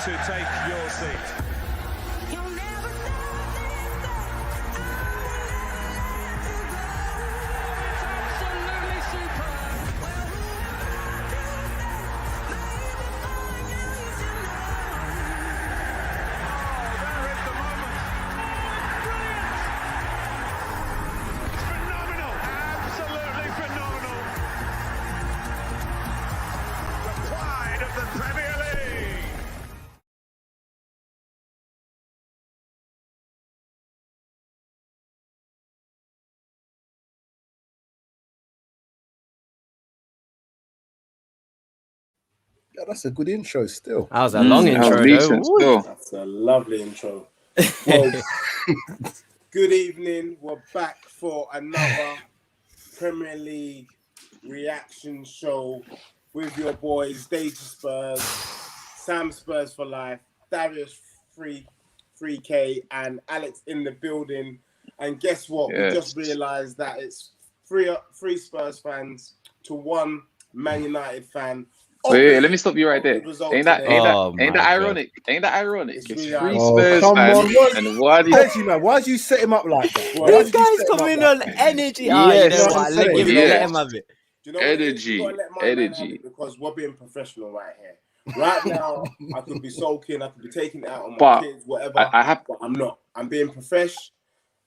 to take your seat. Yeah, that's a good intro still. That was a long intro, though. That's a lovely intro. Well, good evening. We're back for another Premier League reaction show with your boys, Deja Spurs, Sam Spurs for Life, Darius 3K, and Alex in the building. And guess what? Yes. We just realised that it's three Spurs fans to one Man United fan. Wait, let me stop you right there. Ain't that ironic? Ain't that ironic? It's three Spurs fans and one. Man, why'd you set him up like that? These guys coming on energy. Yes, you know what? Let him have it. Do you know energy. Because we're being professional right here. Right now, I could be sulking, I could be taking it out on my kids, whatever. But I'm not. I'm being profesh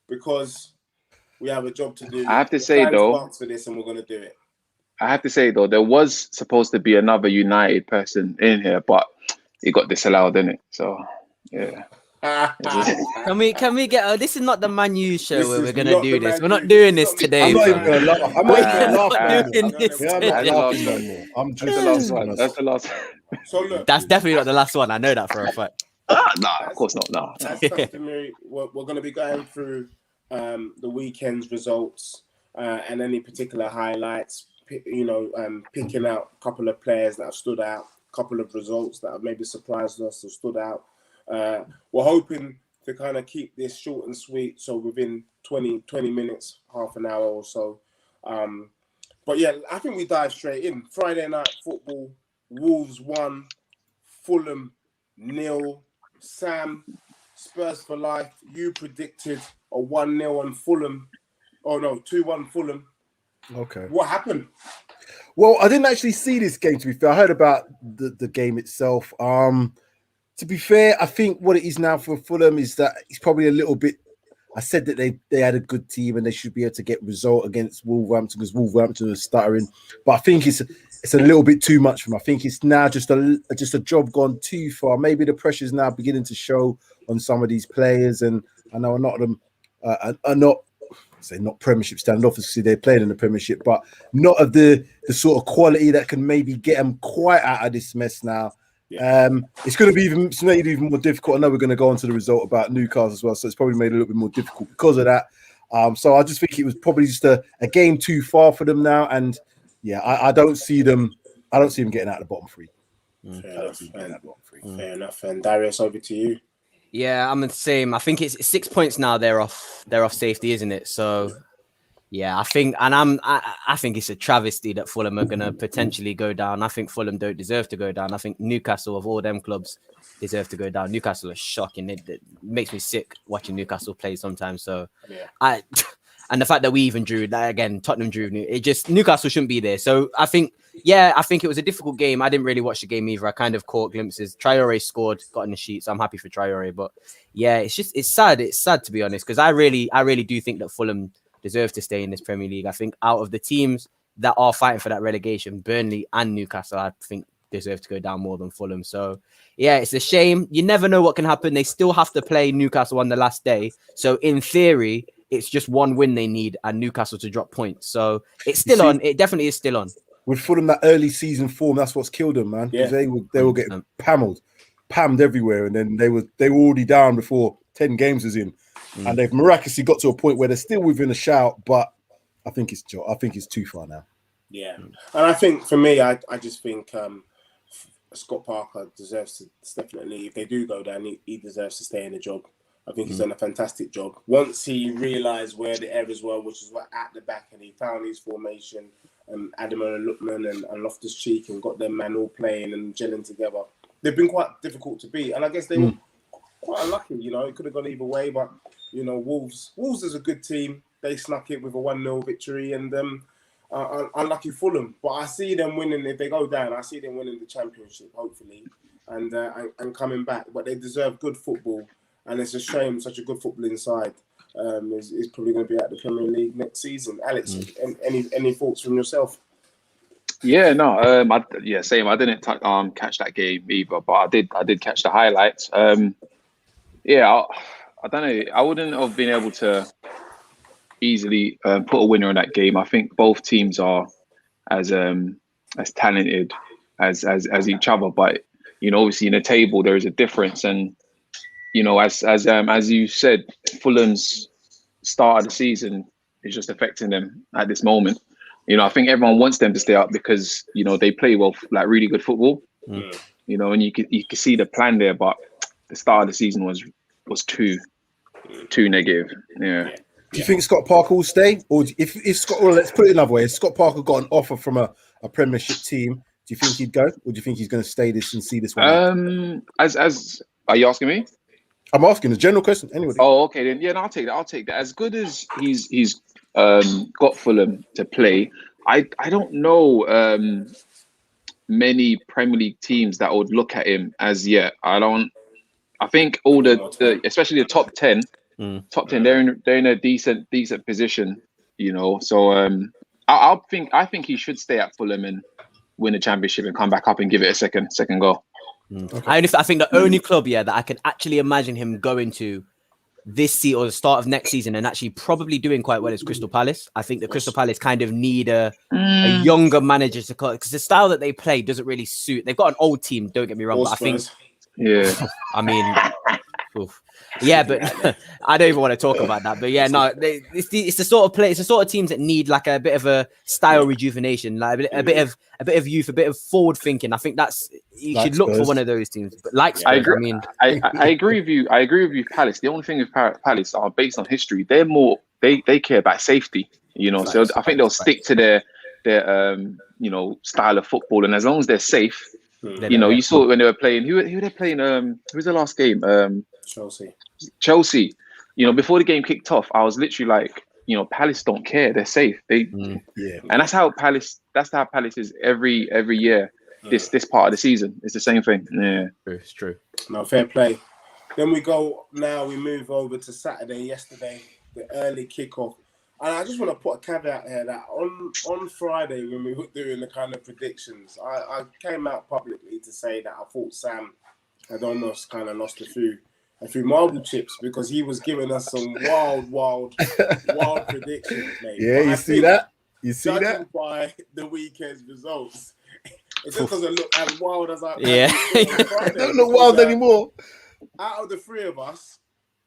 because we have a job to do. I have to say though, for this, and we're gonna do it. I have to say though, there was supposed to be another United person in here, but it got disallowed, didn't it? So yeah. Can we get? This is not the Man U show where we're gonna do this. We're not doing this today. I'm not even gonna laugh. I'm not doing this today. I'm just the last one. That's the last one. So look, that's definitely not the last one. I know that for a fact. Nah, of course not. No. That's customary. We're going to be going through the weekend's results and any particular highlights. Picking out a couple of players that have stood out, a couple of results that have maybe surprised us or stood out. We're hoping to kind of keep this short and sweet, so within 20 minutes, half an hour or so. But yeah, I think we dive straight in. Friday night football, Wolves 1, Fulham 0. Sam, Spurs for life. You predicted a 1-0 on Fulham. Oh no, 2-1 Fulham. Okay. What happened? Well, I didn't actually see this game, to be fair. I heard about the game itself. To be fair, I think what it is now for Fulham is that it's probably a little bit. I said that they had a good team and they should be able to get result against Wolverhampton because Wolverhampton was stuttering. But I think it's a little bit too much for them. I think it's now just a job gone too far. Maybe the pressure is now beginning to show on some of these players, and I know a lot of them are not. Say not Premiership standard. Obviously, they're playing in the Premiership, but not of the sort of quality that can maybe get them quite out of this mess now. Yeah. It's going to be made even more difficult. I know we're going to go on to the result about Newcastle as well, so it's probably made it a little bit more difficult because of that. So I just think it was probably just a game too far for them now, and yeah, I don't see them. I don't see them getting out of the bottom three. Fair enough. And Darius, over to you. Yeah, I'm the same. I think it's 6 points now. They're off safety, isn't it? So, yeah, I think it's a travesty that Fulham are going to potentially go down. I think Fulham don't deserve to go down. I think Newcastle, of all them clubs, deserve to go down. Newcastle is shocking. It makes me sick watching Newcastle play sometimes. So, yeah. And the fact that we even drew that again, Tottenham drew. Newcastle shouldn't be there. So I think it was a difficult game. I didn't really watch the game either. I kind of caught glimpses. Traore scored, got in the sheet, so I'm happy for Traore. But yeah, it's sad. It's sad to be honest, because I really do think that Fulham deserve to stay in this Premier League. I think out of the teams that are fighting for that relegation, Burnley and Newcastle, I think deserve to go down more than Fulham. So yeah, it's a shame. You never know what can happen. They still have to play Newcastle on the last day. So in theory, it's just one win they need and Newcastle to drop points. So it's still on. It definitely is still on. With Fulham, that early season form, that's what's killed them, man. Yeah. They were getting pammed everywhere, and then they were already down before 10 games was in, and they've miraculously got to a point where they're still within a shout. But I think it's too far now. Yeah, and I think for me, I just think Scott Parker deserves to definitely. If they do go down, he deserves to stay in the job. I think he's done a fantastic job. Once he realised where the errors were, which is at the back, and he found his formation, and Adam and Lookman and Loftus-Cheek and got them man all playing and gelling together. they've been quite difficult to beat, and I guess they were quite unlucky. You know, it could have gone either way, but you know, Wolves is a good team. They snuck it with a 1-0 victory, and unlucky Fulham. But I see them winning if they go down. I see them winning the Championship, hopefully, and coming back. But they deserve good football, and it's a shame such a good footballing side is probably going to be at the Premier League next season. Alex, any thoughts from yourself? Yeah, no, same. I didn't catch that game either, but I did catch the highlights. Yeah, I don't know. I wouldn't have been able to easily put a winner in that game. I think both teams are as talented as each other, but you know, obviously in the table there is a difference, and you know, as you said, Fulham's start of the season is just affecting them at this moment. You know, I think everyone wants them to stay up because you know they play well, like really good football. You know, and you can see the plan there, but the start of the season was too negative. Yeah. Do you think Scott Parker will stay, or if Scott? Or let's put it another way: if Scott Parker got an offer from a Premiership team, do you think he'd go, or do you think he's going to stay this and see this one out? As are you asking me? I'm asking a general question. Anyway. Oh, okay then. Yeah, no, I'll take that. As good as he's got Fulham to play, I don't know many Premier League teams that would look at him as yet. I think all the especially the top 10, they're in a decent position, you know. So I think he should stay at Fulham and win the Championship and come back up and give it a second go. Okay. I think the only club, that I can actually imagine him going to this season or the start of next season and actually probably doing quite well is Crystal Palace. I think the Crystal Palace kind of need a younger manager to call, because the style that they play doesn't really suit. They've got an old team, don't get me wrong, but I think, I mean, yeah, but I don't even want to talk about that. But yeah, no, it's the sort of play. It's the sort of teams that need like a bit of a style rejuvenation, like a bit of youth, a bit of forward thinking. I think you should look for one of those teams. But like Spurs, I agree with you. I agree with you. Palace. The only thing with Palace are based on history. They're more they care about safety. You know, so I think they'll stick to their you know, style of football, and as long as they're safe. You know, you saw it when they were playing. Who were they playing? Who was the last game? Chelsea. You know, before the game kicked off, I was literally like, you know, Palace don't care. They're safe. And that's how Palace is every year. This part of the season, it's the same thing. Yeah, it's true. No, fair play. Then we move over to Saturday. Yesterday, the early kickoff. And I just want to put a caveat here that on Friday, when we were doing the kind of predictions, I came out publicly to say that I thought Sam had almost kind of lost a few marble chips because he was giving us some wild predictions, mate. Yeah, you see that? Judging by the weekend's results, it just doesn't look as wild as I it don't look wild anymore. Out of the three of us,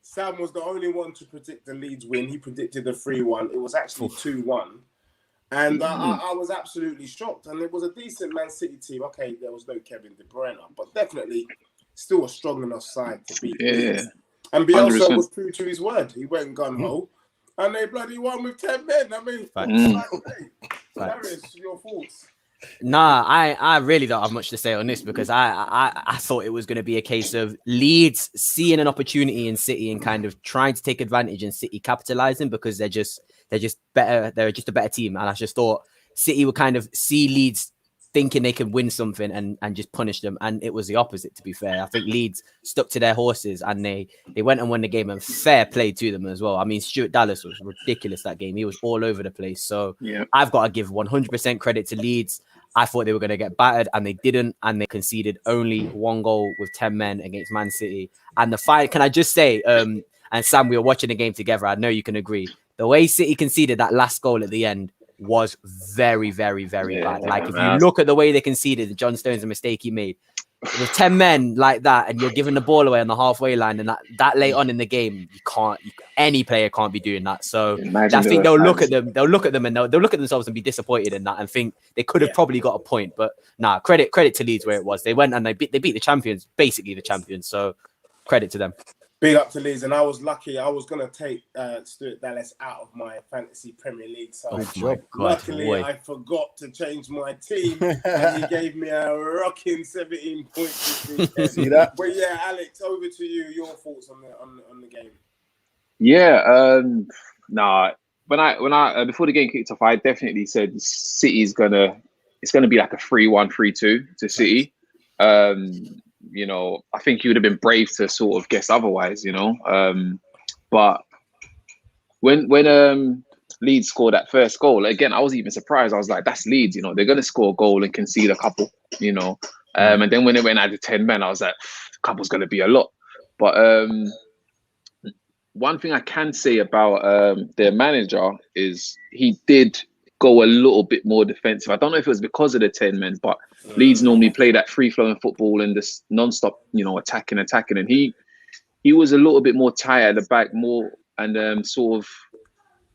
Sam was the only one to predict the Leeds win. He predicted a 3-1. It was actually 2-1. And I was absolutely shocked. And it was a decent Man City team. Okay, there was no Kevin De Bruyne, but definitely still a strong enough side to beat Leeds. And Bielsa 100%. Was true to his word. He went gun-ho. And they bloody won with 10 men. I mean, Darius, your thoughts? Nah, I really don't have much to say on this because I thought it was going to be a case of Leeds seeing an opportunity in City and kind of trying to take advantage and City capitalizing because they're just better. They're just a better team. And I just thought City would kind of see Leeds thinking they could win something and just punish them. And it was the opposite, to be fair. I think Leeds stuck to their horses and they went and won the game, and fair play to them as well. I mean, Stuart Dallas was ridiculous that game. He was all over the place. So I've got to give 100% credit to Leeds. I thought they were going to get battered and they didn't. And they conceded only one goal with 10 men against Man City. And the fight, can I just say, and Sam, we were watching the game together. I know you can agree. The way City conceded that last goal at the end was very, very, very bad. Like if you look at the way they conceded, John Stones, a mistake he made. With 10 men like that, and you're giving the ball away on the halfway line, and that late on in the game, any player can't be doing that. So I think they'll look at them, and they'll look at themselves and be disappointed in that, and think they could have probably got a point. But credit to Leeds where it was. They went and they beat the champions, basically the champions. So credit to them. Big up to Leeds, and I was lucky. I was gonna take Stuart Dallas out of my fantasy Premier League side. Oh my God, Luckily, boy. I forgot to change my team, and he gave me a rocking 17 points this weekend. See that? But yeah, Alex, over to you. Your thoughts on the game? Yeah, nah. When I before the game kicked off, I definitely said it's gonna be like a 3-1, 3-2 to City. You know, I think you would have been brave to sort of guess otherwise, you know. But when Leeds scored that first goal, again, I was even surprised. I was like, that's Leeds, you know, they're gonna score a goal and concede a couple, you know. And then when it went out to 10 men, I was like, a couple's gonna be a lot. But one thing I can say about their manager is he did go a little bit more defensive. I don't know if it was because of the 10 men, but Leeds normally play that free-flowing football and this non-stop, you know, attacking. And he was a little bit more tight at the back, more and sort of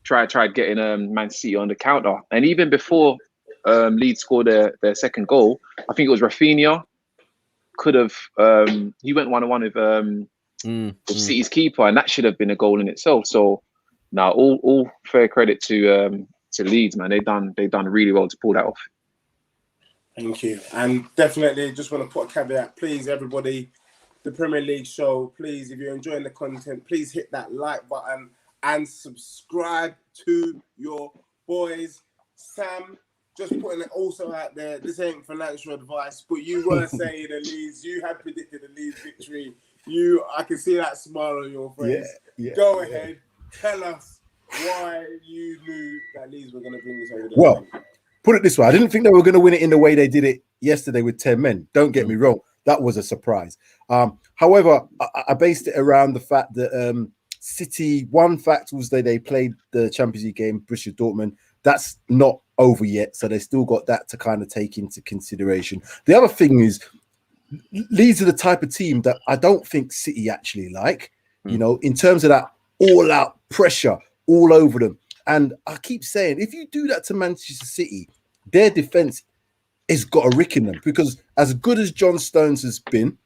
tried getting Man City on the counter. And even before Leeds scored their second goal, I think it was Rafinha could have he went 1-on-1 with City's keeper, and that should have been a goal in itself. So now all fair credit to Leeds, man. They've done really well to pull that off. Thank you. And definitely just want to put a caveat, please, everybody, the Premier League show, please, if you're enjoying the content, please hit that like button and subscribe to your boys. Sam, just putting it also out there, this ain't financial advice, but you were saying the Leeds, you had predicted the Leeds victory. I can see that smile on your face. Go ahead, tell us why you knew that Leeds were going to bring this over the line. Put it this way, I didn't think they were going to win it in the way they did it yesterday with 10 men. Don't get me wrong. That was a surprise. However, I based it around the fact that City, one fact was that they played the Champions League game, Borussia Dortmund. That's not over yet, so they still got that to kind of take into consideration. The other thing is, Leeds are the type of team that I don't think City actually like, you know, in terms of that all-out pressure all over them. And I keep saying, if you do that to Manchester City, their defense has got a rick in them, because as good as John Stones has been,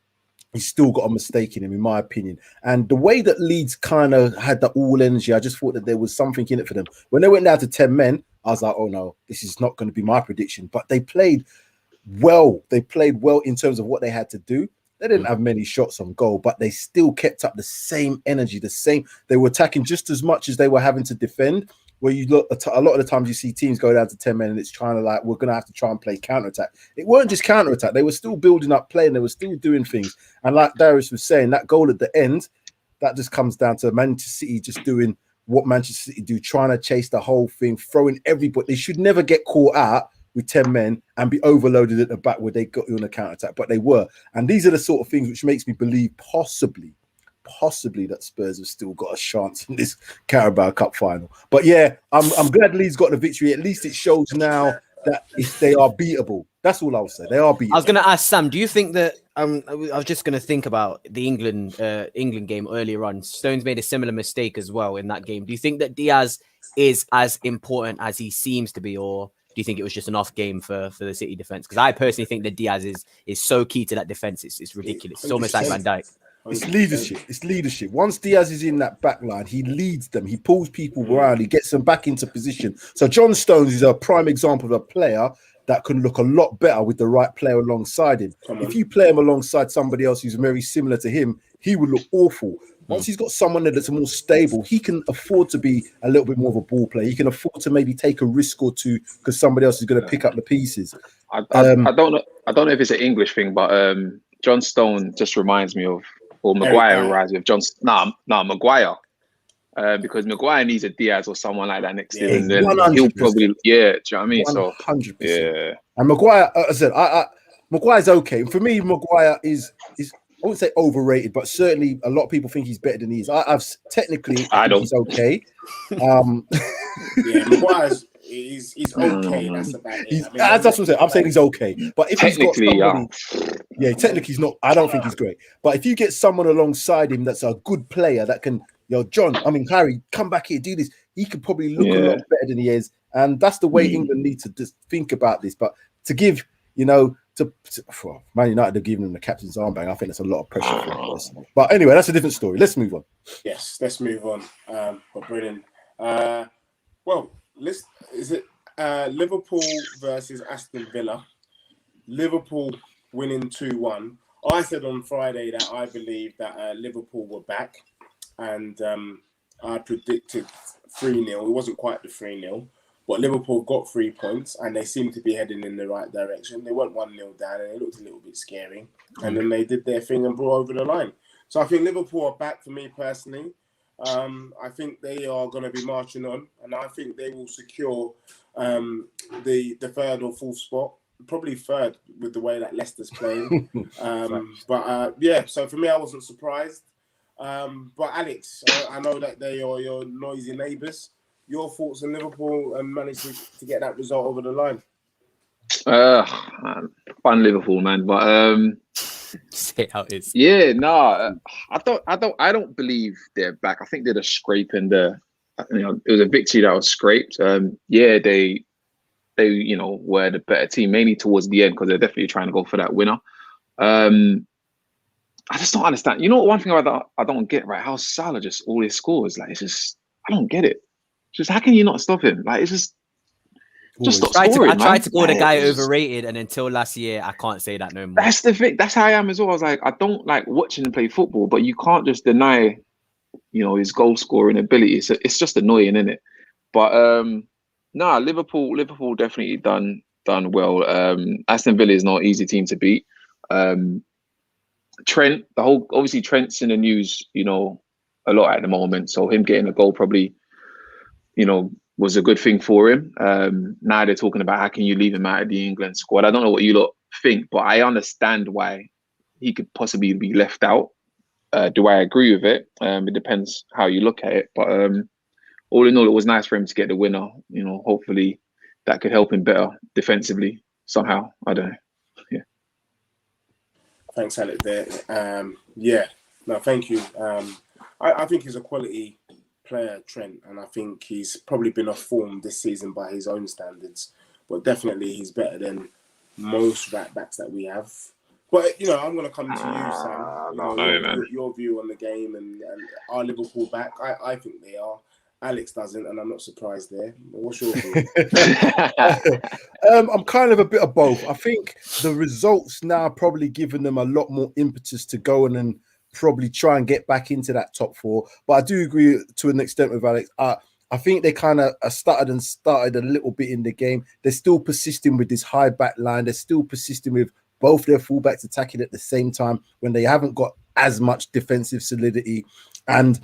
he's still got a mistake in him, in my opinion. And the way that Leeds kind of had that all energy, I just thought that there was something in it for them. When they went down to 10 men, I was like, oh no, this is not going to be my prediction. But they played well. They played well in terms of what they had to do. They didn't have many shots on goal, but they still kept up the same energy, they were attacking just as much as they were having to defend. Where you look, a lot of the times you see teams go down to 10 men and it's trying to like, we're going to have to try and play counter-attack. It weren't just counter-attack. They were still building up play and they were still doing things. And like Darius was saying, that goal at the end, that just comes down to Manchester City just doing what Manchester City do, trying to chase the whole thing, throwing everybody. They should never get caught out with 10 men and be overloaded at the back where they got you on a counter-attack, but they were. And these are the sort of things which makes me believe possibly that Spurs have still got a chance in this Carabao Cup final. But yeah, I'm glad Leeds got the victory. At least it shows now that if they are beatable. That's all I'll say. They are beatable. I was going to ask Sam, do you think that I was just going to think about the England game earlier on. Stones made a similar mistake as well in that game. Do you think that Diaz is as important as he seems to be, or do you think it was just an off game for the City defense? Because I personally think that Diaz is so key to that defense. It's ridiculous. It's almost like Van Dijk. It's leadership. It's leadership. Once Diaz is in that back line, he leads them. He pulls people around. He gets them back into position. So John Stones is a prime example of a player that can look a lot better with the right player alongside him. If you play him alongside somebody else who's very similar to him, he would look awful. Once he's got someone there that's more stable, he can afford to be a little bit more of a ball player. He can afford to maybe take a risk or two because somebody else is going to pick up the pieces. I don't know if it's an English thing, but John Stone just reminds me of, or Maguire reminds me of John. Maguire. Because Maguire needs a Diaz or someone like that next to him, and then 100%. He'll probably, do you know what I mean? 100%. So 100%. And Maguire, as I said, Maguire's okay. For me, Maguire is I wouldn't say overrated, but certainly a lot of people think he's better than he is. I think he's okay. Maguire's he's okay. That's about it. That's what I'm saying. I'm saying he's okay, but if technically, he's got somebody, technically he's not. I don't think he's great. But if you get someone alongside him that's a good player that can, Harry, come back here, do this. He could probably look a lot better than he is, and that's the way England need to just think about this. But to give, well, Man United have given them the captain's armband. I think that's a lot of pressure for them personally. But anyway, that's a different story. Let's move on. Yes, let's move on. But brilliant. Well, is it Liverpool versus Aston Villa? Liverpool winning 2-1. I said on Friday that I believe that Liverpool were back, and I predicted 3-0. It wasn't quite the 3-0, but Liverpool got 3 points, and they seemed to be heading in the right direction. They went 1-0 down, and it looked a little bit scary. And then they did their thing and brought over the line. So I think Liverpool are back for me personally. I think they are going to be marching on, and I think they will secure the third or fourth spot. Probably third with the way that Leicester's playing. Yeah, so for me, I wasn't surprised. But Alex, I know that they are your noisy neighbours. Your thoughts on Liverpool and managed to get that result over the line? Fun Liverpool, man. But say how it is. Yeah, no, I don't believe they're back. I think they're just scraping it was a victory that was scraped. Yeah, they were the better team, mainly towards the end, because they're definitely trying to go for that winner. I just don't understand. You know, one thing about that I don't get, right? How Salah just always scores. Like, it's just, I don't get it. Just how can you not stop him? Like, it's just stop scoring. I tried to call the guy overrated, and until last year, I can't say that no more. That's the thing. That's how I am as well. I was like, I don't like watching him play football, but you can't just deny, his goal scoring ability. So it's just annoying, isn't it? But Liverpool definitely done well. Aston Villa is not an easy team to beat. Trent, obviously Trent's in the news, a lot at the moment. So him getting a goal probably, was a good thing for him. Now they're talking about how can you leave him out of the England squad. I don't know what you lot think, but I understand why he could possibly be left out. Do I agree with it? It depends how you look at it. But all in all, it was nice for him to get the winner. Hopefully that could help him better defensively somehow. I don't know. Yeah. Thanks, Alex. There. Thank you. I think he's a quality player, Trent, and I think he's probably been off form this season by his own standards. But definitely, he's better than most right backs that we have. But I'm going to come to you, Sam. Your view on the game and are Liverpool back? I think they are. Alex doesn't, and I'm not surprised there. But what's your view? I'm kind of a bit of both. I think the results now probably giving them a lot more impetus to go and probably try and get back into that top four. But I do agree to an extent with Alex. I think they kind of started a little bit in the game. They're still persisting with this high back line. They're still persisting with both their fullbacks attacking at the same time when they haven't got as much defensive solidity. And,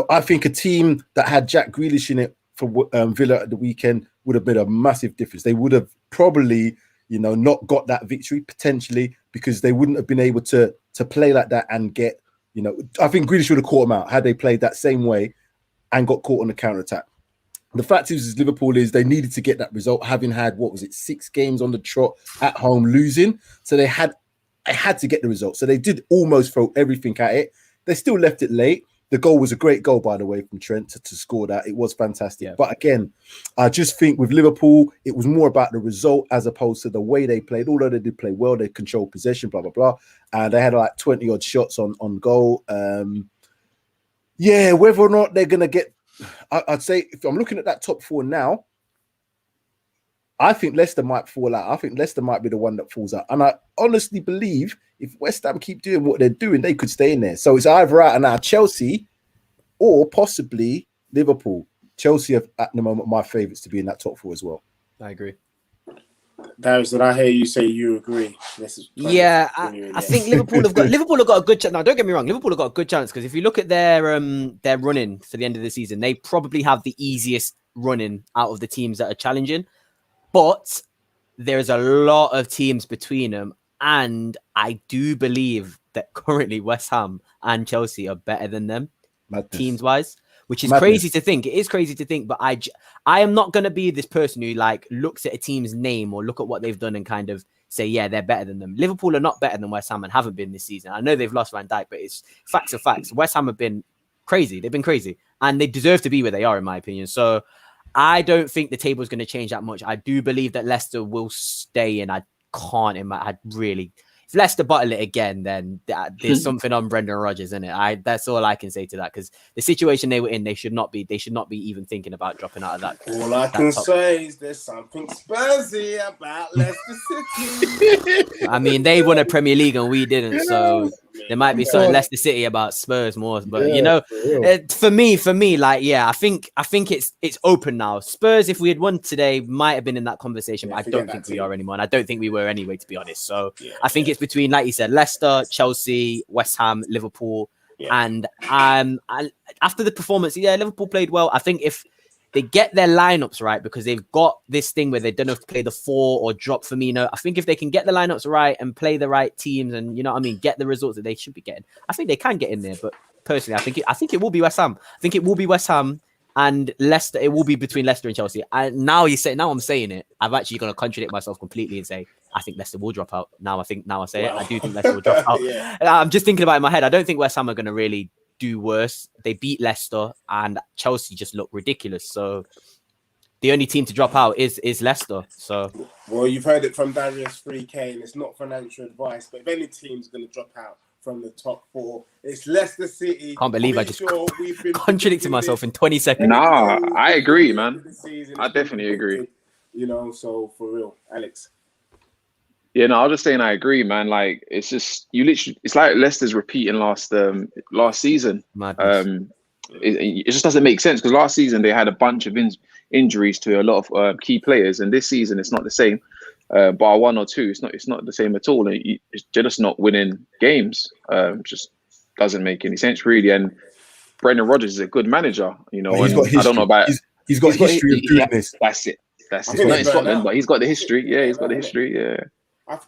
I think a team that had Jack Grealish in it for Villa at the weekend would have been a massive difference. They would have probably, not got that victory potentially because they wouldn't have been able to play like that and get, I think Grealish would have caught them out had they played that same way and got caught on the counter-attack. The fact is Liverpool they needed to get that result, having had, 6 games on the trot at home losing. So they had to get the result. So they did almost throw everything at it. They still left it late. The goal was a great goal, by the way, from Trent to score that. It was fantastic. Yeah. But again, I just think with Liverpool, it was more about the result as opposed to the way they played. Although they did play well, they controlled possession, blah, blah, blah. And they had like 20-odd shots on goal. Whether or not they're going to get... I'd say if I'm looking at that top four now, I think Leicester might fall out. I think Leicester might be the one that falls out. And I honestly believe if West Ham keep doing what they're doing, they could stay in there. So it's either out and now Chelsea or possibly Liverpool. Chelsea are at the moment my favourites to be in that top four as well. I agree. Darius, did I hear you say you agree? I think Liverpool have got a good chance. Now, don't get me wrong, Liverpool have got a good chance because if you look at their running for the end of the season, they probably have the easiest running out of the teams that are challenging. But there's a lot of teams between them, and I do believe that currently West Ham and Chelsea are better than them teams-wise. Which is crazy to think. It is crazy to think, but I am not going to be this person who looks at a team's name or look at what they've done and kind of say, yeah, they're better than them. Liverpool are not better than West Ham and haven't been this season. I know they've lost Van Dijk, but it's facts are facts. West Ham have been crazy. They've been crazy and they deserve to be where they are, in my opinion. So I don't think the table is going to change that much. I do believe that Leicester will stay in. I can't imagine. I'd really. If Leicester bottle it again, then there's something on Brendan Rodgers, isn't it? That's all I can say to that, because the situation they were in, they should not be even thinking about dropping out of that. All I can say is there's something Spursy about Leicester City. I mean, they won a Premier League and we didn't, so there might be something Leicester City about Spurs more. But for me, like, I think it's open now. Spurs, if we had won today, might have been in that conversation, but I don't think we are anymore, and I don't think we were anyway, to be honest. So I think it's between, like you said, Leicester, Chelsea, West Ham, Liverpool, and after the performance, Liverpool played well. I think if they get their lineups right, because they've got this thing where they don't have to play the 4 or drop Firmino. I think if they can get the lineups right and play the right teams, and get the results that they should be getting, I think they can get in there. But personally, I think it will be West Ham. I think it will be West Ham and Leicester. It will be between Leicester and Chelsea. And now I'm saying it. I'm actually going to contradict myself completely and say I think Leicester will drop out. Now I say it. I do think Leicester will drop out. I'm just thinking about it in my head. I don't think West Ham are going to really do worse. They beat Leicester and Chelsea just look ridiculous. So the only team to drop out is Leicester. So you've heard it from Darius 3K, and it's not financial advice, but if any team's going to drop out from the top 4, it's Leicester City. Can't believe I just contradicted myself in 20 seconds. Nah, I agree, man. I definitely agree. So for real, Alex. Yeah, no, I was just saying I agree, man. Like, it's just it's like Leicester's repeating last season. It just doesn't make sense, because last season they had a bunch of injuries to a lot of key players, and this season it's not the same. Bar 1 or 2, it's not the same at all. They're just not winning games. Just doesn't make any sense, really. And Brendan Rodgers is a good manager, He's got history. I don't know about he's got history of doing this. That's it. Not in Scotland, but he's got the history. Yeah, he's got the history. Yeah.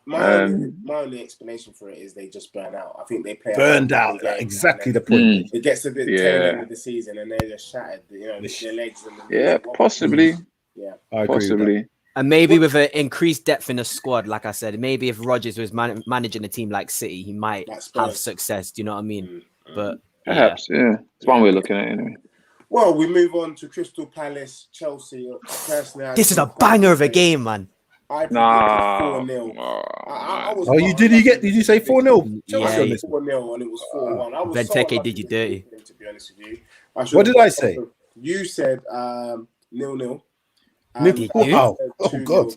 My only explanation for it is they just burn out. I think they play burned out. Exactly the point. It gets to the tail end of the season and they're just shattered. Their legs. Possibly. Yeah, I agree possibly. And maybe with an increased depth in the squad, like I said, maybe if Rodgers was managing a team like City, he might have success. Do you know what I mean? But perhaps, it's one way of looking at it anyway. Well, we move on to Crystal Palace, Chelsea. Personally, this is a banger of a game, man. I predicted 4-0. Did you say 4-0? Chelsea 4-0 and it was 4-1. I was Benteke did you dirty. To be honest with you. What did I say? You said 0-0. Oh God!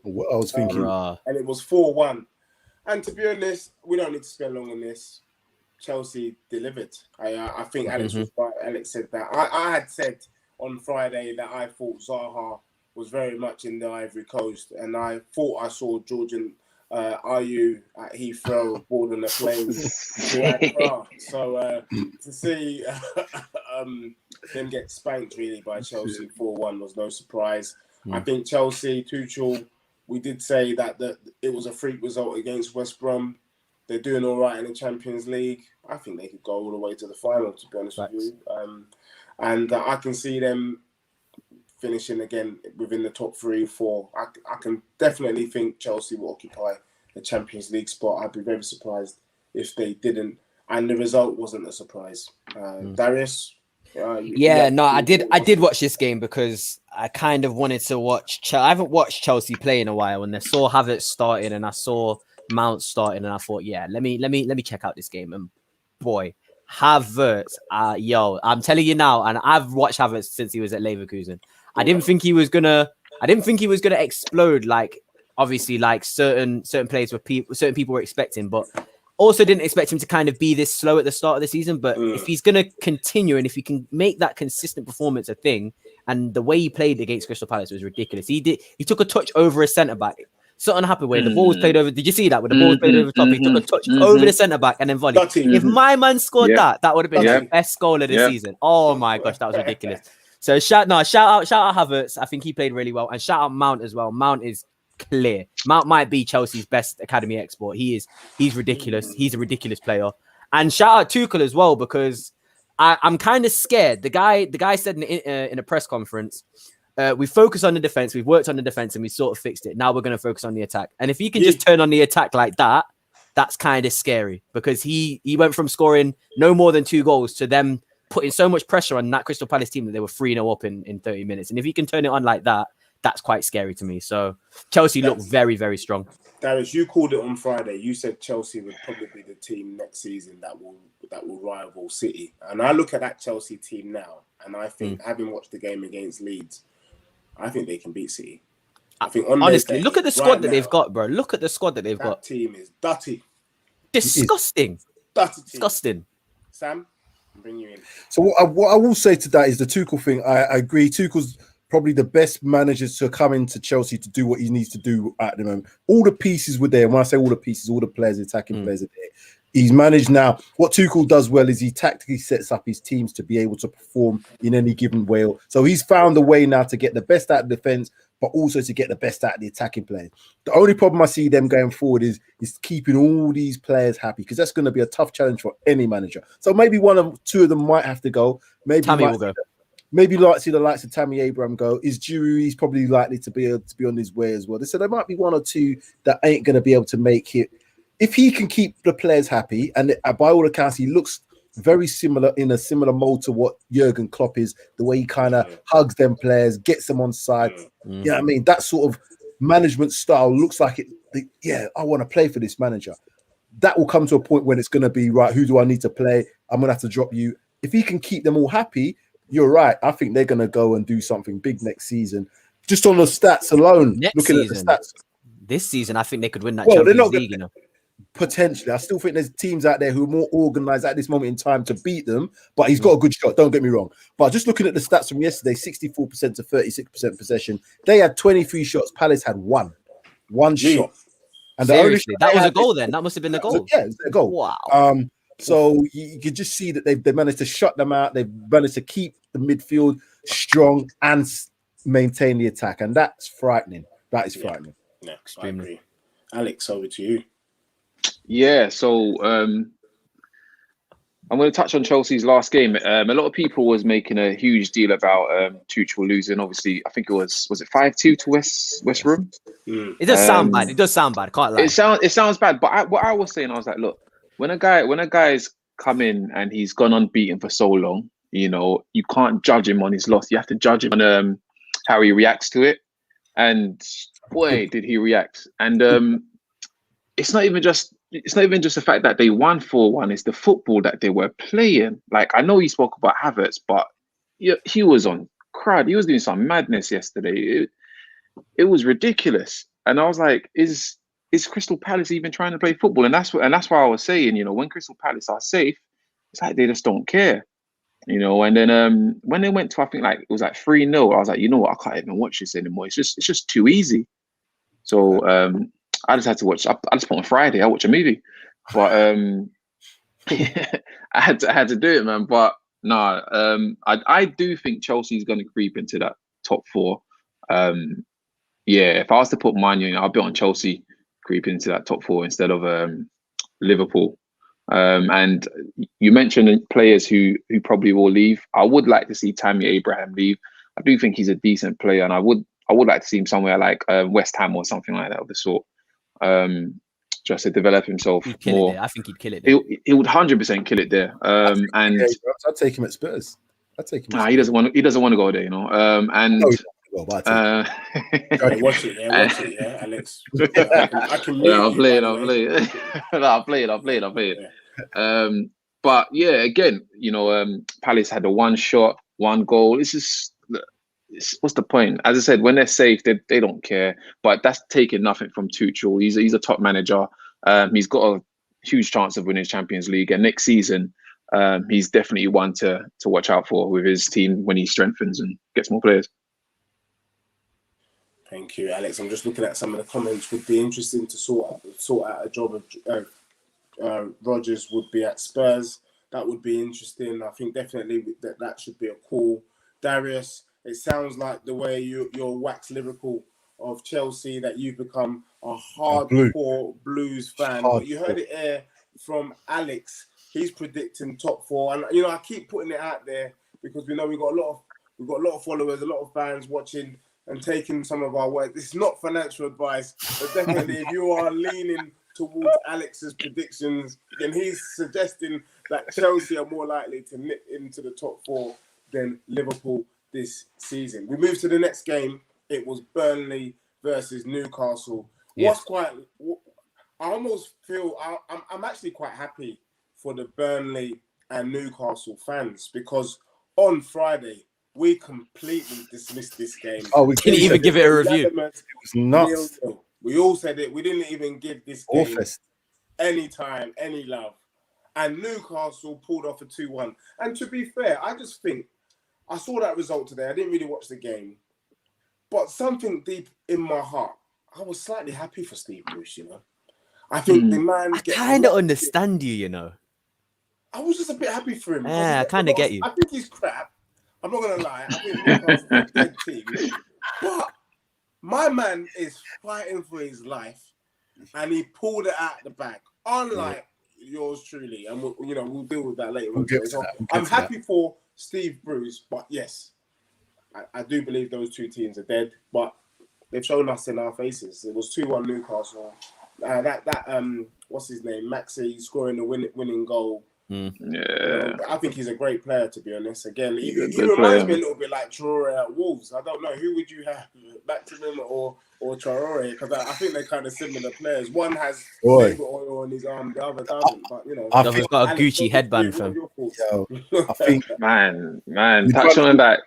What I was thinking, and it was 4-1. And to be honest, we don't need to spend long on this. Chelsea delivered. I think Alex was right. Alex said that. I had said on Friday that I thought Zaha was very much in the Ivory Coast, and I thought I saw Georgian Ayew at Heathrow boarding a plane to Accra. So to see them get spanked really by Chelsea 4-1 was no surprise. I think Chelsea, Tuchel, we did say that it was a freak result against West Brom. They're doing all right in the Champions League. I think they could go all the way to the final, to be honest with you. And I can see them finishing again within the top 3-4. I can definitely think Chelsea will occupy the Champions League spot. I'd be very surprised if they didn't. And the result wasn't a surprise. Darius? I did watch this game because I kind of wanted to watch. I haven't watched Chelsea play in a while, and I saw Havertz starting, and I saw Mount starting, and I thought, let me check out this game. And boy, Havertz, I'm telling you now, and I've watched Havertz since he was at Leverkusen. I didn't think he was gonna explode like obviously like certain players certain people were expecting, but also didn't expect him to kind of be this slow at the start of the season. But if he's gonna continue and if he can make that consistent performance a thing, and the way he played against Crystal Palace was ridiculous. He took a touch over a centre back. Something happened where the ball was played over. Did you see that? When the ball was played over the top, he took a touch over the centre back and then volleyed. If my man scored that would have been the best goal of the season. Oh my gosh, that was ridiculous. So shout out Havertz. I think he played really well, and shout out Mount as well. Mount is clear. Mount might be Chelsea's best academy export. He's ridiculous. He's a ridiculous player. And shout out Tuchel as well, because I'm kind of scared. The guy said in a press conference, we focus on the defense. We've worked on the defense and we sort of fixed it. Now we're going to focus on the attack. And if he can just turn on the attack like that, that's kind of scary, because he went from scoring no more than 2 goals to them putting so much pressure on that Crystal Palace team that they were 3-0 up in 30 minutes. And if he can turn it on like that, that's quite scary to me. So Chelsea look very, very strong. Darius, you called it on Friday. You said Chelsea would probably be the team next season that will rival City. And I look at that Chelsea team now, and I think, having watched the game against Leeds, I think they can beat City. I think honestly, look at the squad that they've got, bro. Look at the squad that they've got. That team is dirty. Disgusting. Dirty team. Disgusting. Sam, I'll bring you in. So what I will say to that is the Tuchel thing. I agree. Tuchel's probably the best manager to come into Chelsea to do what he needs to do at the moment. All the pieces were there. And when I say all the pieces, all the players, attacking players are there. He's managed now. What Tuchel does well is he tactically sets up his teams to be able to perform in any given way. So he's found a way now to get the best out of defense, but also to get the best out of the attacking players. The only problem I see them going forward is keeping all these players happy, because that's going to be a tough challenge for any manager. So maybe two of them might have to go. Maybe Tammy will go. Maybe like see the likes of Tammy Abraham go. Is Giroud? He's probably likely to be on his way as well. So there might be one or two that ain't going to be able to make it. If he can keep the players happy, and by all accounts, he looks very similar in a similar mold to what Jurgen Klopp is, the way he kind of hugs them players, gets them on side. You know what I mean? That sort of management style looks like it. Yeah, I want to play for this manager. That will come to a point when it's going to be, right, who do I need to play? I'm going to have to drop you. If he can keep them all happy, you're right. I think they're going to go and do something big next season. Just on the stats alone, looking at the stats. This season, I think they could win that Champions League, you know. Potentially, I still think there's teams out there who are more organised at this moment in time to beat them, but he's got a good shot, don't get me wrong. But just looking at the stats from yesterday, 64% to 36% possession. They had 23 shots, Palace had one shot. And seriously, that was a goal then? That must have been a goal. Yeah, it's a goal. Wow. So you can just see that they've managed to shut them out. They've managed to keep the midfield strong and maintain the attack, and that's frightening. That is frightening. Yeah, extremely. I agree. Alex, over to you. Yeah, so I'm going to touch on Chelsea's last game. A lot of people was making a huge deal about Tuchel losing. Obviously, I think it was it 5-2 to West Brom? It does sound bad. It does sound bad. Can't lie. It sounds bad. But what I was saying, I was like, look, when a guy's come in and he's gone unbeaten for so long, you know, you can't judge him on his loss. You have to judge him on how he reacts to it. And boy, did he react! And it's not even just the fact that they won 4-1. It's the football that they were playing. Like, I know you spoke about Havertz, but he was on crud. He was doing some madness yesterday. It was ridiculous. And I was like, is Crystal Palace even trying to play football? And that's why I was saying, you know, when Crystal Palace are safe, it's like they just don't care. You know, and then when they went to, I think like it was like 3-0, I was like, you know what, I can't even watch this anymore. It's just too easy. So I just had to watch. I just put on Friday. I watch a movie, but I had to do it, man. But no, I do think Chelsea's going to creep into that top 4. Yeah, if I was to put money in, I'll bet on Chelsea creeping into that top 4 instead of Liverpool. And you mentioned players who probably will leave. I would like to see Tammy Abraham leave. I do think he's a decent player, and I would like to see him somewhere like West Ham or something like that of the sort. Just to develop himself more. I think he'd kill it. He would 100% kill it there. And I'd take him at Spurs. He doesn't want to go there, you know. And watch it, yeah, Alex. I can I'll play it. Yeah. But yeah, again, you know, Palace had a 1 shot, 1 goal. What's the point? As I said, when they're safe, they don't care. But that's taking nothing from Tuchel. He's a top manager. He's got a huge chance of winning Champions League, and next season, he's definitely one to watch out for with his team when he strengthens and gets more players. Thank you, Alex. I'm just looking at some of the comments. Would be interesting to sort out a job of Rodgers would be at Spurs. That would be interesting. I think definitely that should be a call. Darius, it sounds like the way you're wax lyrical of Chelsea, that you've become a hardcore Blues fan. But you heard it here from Alex. He's predicting top 4, and you know I keep putting it out there because we know we've got a lot of followers, a lot of fans watching and taking some of our work. This is not financial advice, but definitely if you are leaning towards Alex's predictions, then he's suggesting that Chelsea are more likely to nip into the top 4 than Liverpool this season. We move to the next game, it was Burnley versus Newcastle. Yeah. I almost feel I'm actually quite happy for the Burnley and Newcastle fans, because on Friday we completely dismissed this game. Oh, we Didn't even give it a review. It was nuts. 0-0. We all said it. We didn't even give this game Awfest. any time, any love. And Newcastle pulled off a 2-1. And to be fair, I just think, I saw that result today. I didn't really watch the game. But something deep in my heart, I was slightly happy for Steve Bruce, you know. I think the man... I kind of understand you, you know. I was just a bit happy for him. Yeah, I kind of get you. I think he's crap. I'm not going to lie. I think Newcastle's a dead team. But my man is fighting for his life, and he pulled it out the bag. Unlike yours truly, and we'll deal with that later. I'm happy for Steve Bruce, but yes, I do believe those two teams are dead. But they've shown us in our faces. It was 2-1 Newcastle. What's his name? Maxey scoring the winning goal. Yeah, I think he's a great player, to be honest. Again, he reminds me a little bit like Traore at Wolves. I don't know, who would you have, Maximum or Traore? Because I think they're kind of similar players. One has favourite oil on his arm, the other doesn't. But the other's got a Gucci headband, fam. I think, man, touch on that.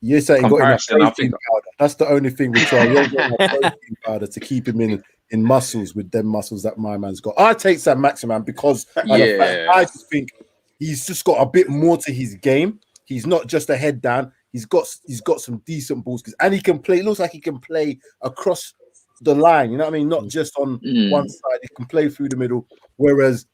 You're saying got enough Comparison, I protein think- powder. That's the only thing we try. You don't get enough protein powder to keep him in muscles with them muscles that my man's got. I take Sam Maximan because I just think he's just got a bit more to his game. He's not just a head down. He's got some decent balls, and he can play. It looks like he can play across the line. You know what I mean? Not just on one side. He can play through the middle. Whereas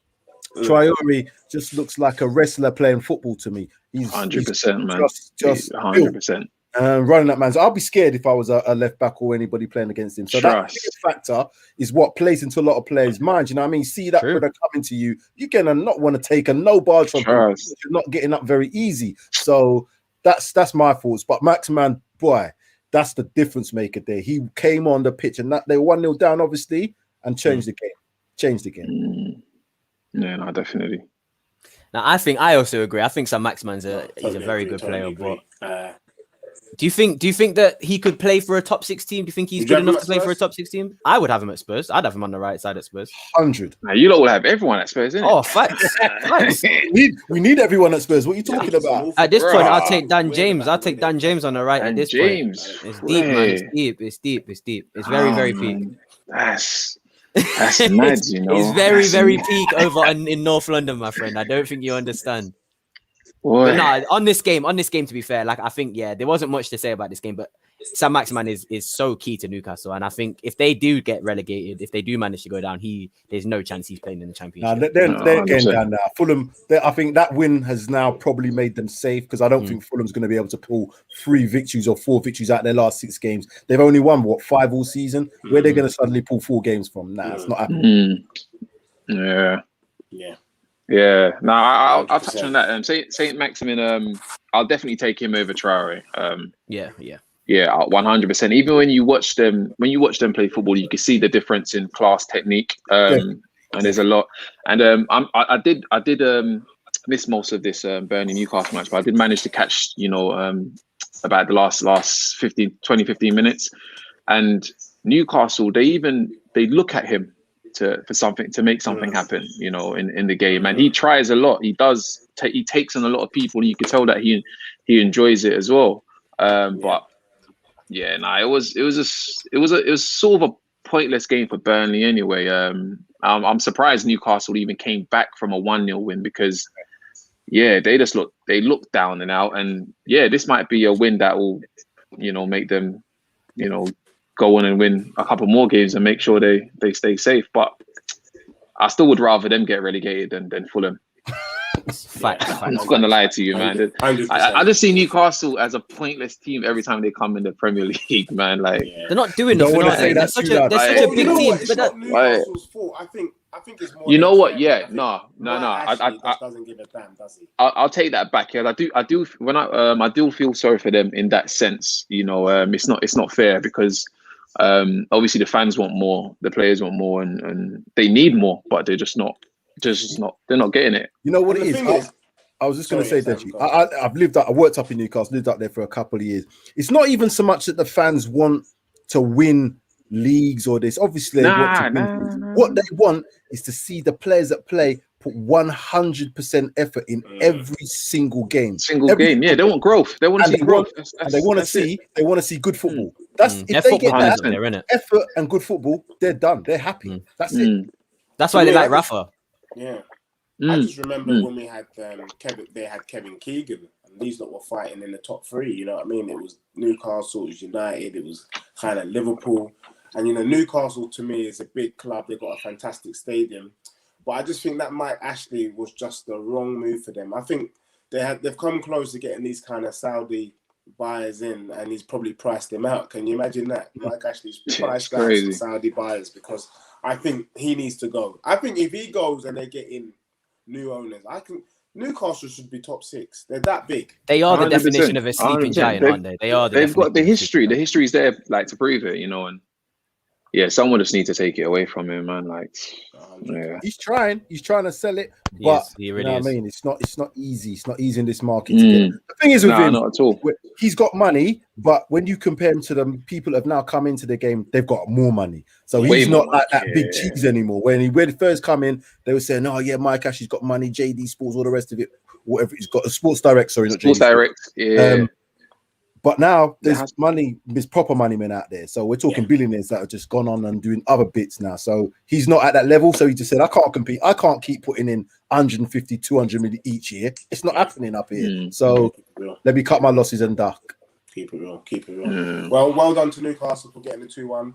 Traore just looks like a wrestler playing football to me. He's 100%, man. Just 100%. Running that man. So I'll be scared if I was a left back or anybody playing against him. So that biggest factor is what plays into a lot of players' minds. You know what I mean? See that brother coming to you, you're gonna not want to take a no barge from him. You're not getting up very easy. So that's my thoughts. But Maximan, boy, that's the difference maker there. He came on the pitch and they were 1-0 down, obviously, and changed the game. Yeah, no, definitely. Now, I also agree. I think Sam Maximan's he's a very good player. But do you think that he could play for a top 6 team? Do you think he's good enough to play for a top 6 team? I would have him at Spurs. I'd have him on the right side at Spurs. 100. Now, you lot will have everyone at Spurs, innit? Oh, facts. We need everyone at Spurs. What are you talking about? At this point, I'll take Dan James. I'll take Dan James on the right at this point. It's deep, man. It's deep. It's very, very peak. That's mad, you know. It's very, very peak over in North London, my friend. I don't think you understand. But no, on this game, to be fair, like I think, there wasn't much to say about this game, but Sam Maximan is so key to Newcastle, and I think if they do get relegated, if they do manage to go down, there's no chance he's playing in the Championship. They're getting down now. Fulham, I think that win has now probably made them safe, because I don't think Fulham's going to be able to pull 3 victories or 4 victories out of their last 6 games. They've only won 5 all season. Where they're going to suddenly pull 4 games from? Nah, it's not happening. Yeah. Now I'll touch on that. Saint Maximin, I'll definitely take him over Traore. Yeah, 100%. Even when you watch them play football, you can see the difference in class, technique, and there's a lot. And I did miss most of this Burnley Newcastle match, but I did manage to catch about the last 15 minutes. And Newcastle, they look at him to make something happen, in the game, and he tries a lot. He takes on a lot of people, and you can tell that he enjoys it as well. But it was sort of a pointless game for Burnley anyway. I'm surprised Newcastle even came back from a 1-0 win, because they look down and out, and this might be a win that will make them go on and win a couple more games and make sure they stay safe. But I still would rather them get relegated than Fulham. I'm not gonna lie to you, man. I just see Newcastle as a pointless team every time they come in the Premier League, man. Like they're not doing nothing. They're such a big team. It's not Newcastle's fault. I think it's more. You know what? Yeah, no. I doesn't give a damn, does he? I'll take that back. Yeah, I do. When I do feel sorry for them in that sense. It's not fair, because obviously the fans want more, the players want more, and they need more, but they're just not getting it. You know what it is? I was just going to say, Sam, Deji, go on. I worked up in Newcastle, lived up there for a couple of years. It's not even so much that the fans want to win leagues or this. Obviously, they want to win. What they want is to see the players that play put 100% effort in every single game. Yeah, they want growth. They want to see growth. And they want to see good football. That's if they get that effort and good football, they're done. They're happy. That's it. That's why they like Rafa. Yeah. I just remember when we had Kevin Keegan, and these lot were fighting in the top three. You know what I mean? It was Newcastle, it was United, it was kind of Liverpool, and Newcastle to me is a big club. They've got a fantastic stadium, but I just think that Mike Ashley was just the wrong move for them. I think they've come close to getting these kind of Saudi buyers in, and he's probably priced them out. Can you imagine that? Mike Ashley's priced out some Saudi buyers because I think he needs to go. I think if he goes and they get in new owners, Newcastle should be top 6. They're that big. They are the definition of a sleeping giant, aren't they? They are. They've got the history. The history is there, like, to prove it, and yeah, someone just needs to take it away from him, man. Like, yeah. He's trying to sell it, but he really is. I mean, it's not easy. It's not easy in this market to get. The thing is with him, not at all. He's got money, but when you compare him to the people that have now come into the game, they've got more money. So he's not like that big cheese anymore. When he first come in, they were saying, "Oh yeah, Mike Ashley's got money, JD Sports, all the rest of it, whatever he's got." A Sports Direct, sorry, not Sports JD Direct, yeah. But now there's money, there's proper money men out there. So we're talking billionaires that have just gone on and doing other bits now. So he's not at that level. So he just said, I can't compete. I can't keep putting in 150, 200 million each year. It's not happening up here. So let me cut my losses and duck. Keep it real. Well done to Newcastle for getting the 2-1.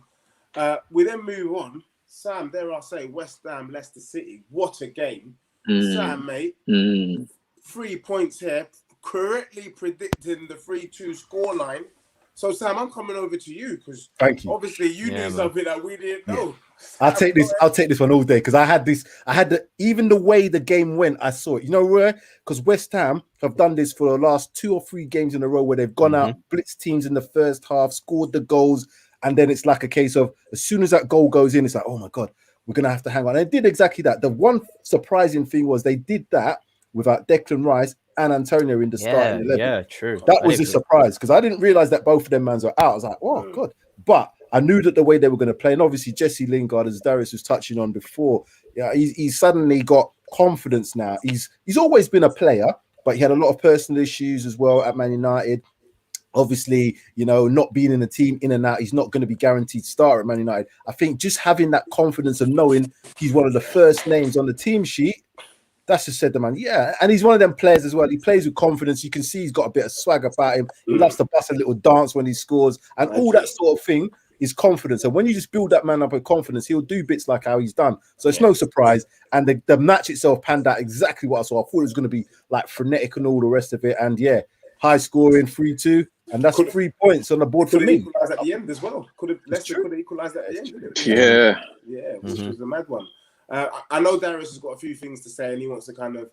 We then move on. Sam, dare I say, West Ham, Leicester City. What a game. Sam, mate. 3 points here. Correctly predicting the 3-2 scoreline. So Sam, I'm coming over to you because obviously you knew something that we didn't know. I'll take this one all day because I had even the way the game went, I saw it. You know where? Because West Ham have done this for the last 2 or 3 games in a row where they've gone out, blitz teams in the first half, scored the goals, and then it's like a case of as soon as that goal goes in, it's like, oh my God, we're gonna have to hang on. And they did exactly that. The one surprising thing was they did that without Declan Rice and Antonio in the starting 11. Yeah, true. That was a surprise because I didn't realize that both of them mans were out. I was like, oh God. But I knew that the way they were going to play, and obviously Jesse Lingard, as Darius was touching on before, he's suddenly got confidence now. He's always been a player, but he had a lot of personal issues as well at Man United. Obviously, not being in the team in and out, he's not going to be guaranteed to start at Man United. I think just having that confidence of knowing he's one of the first names on the team sheet, that's just said the man. Yeah, and he's one of them players as well. He plays with confidence. You can see he's got a bit of swag about him. He loves to bust a little dance when he scores, and all that sort of thing is confidence. And when you just build that man up with confidence, he'll do bits like how he's done. So it's no surprise. And the match itself panned out exactly what I saw. I thought it was going to be like frenetic and all the rest of it. And yeah, high scoring 3-2, and that's 3 points on the board for me. Equalised at the end as well. Leicester could have equalised at the end. Yeah, which was a mad one. I know Darius has got a few things to say and he wants to kind of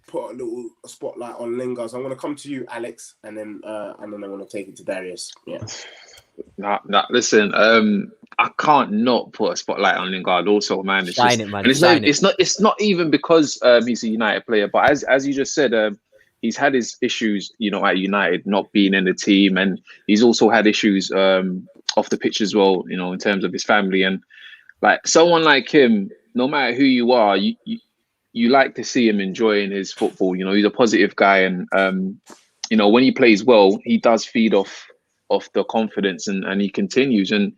put a spotlight on Lingard. So I'm going to come to you, Alex, and then I want to take it to Darius. Yeah. Listen, I can't not put a spotlight on Lingard also, man. It's not even because he's a United player, but as you just said, he's had his issues, at United not being in the team, and he's also had issues off the pitch as well, in terms of his family. And like someone like him, no matter who you are, you like to see him enjoying his football. He's a positive guy, and when he plays well, he does feed off the confidence, and he continues. And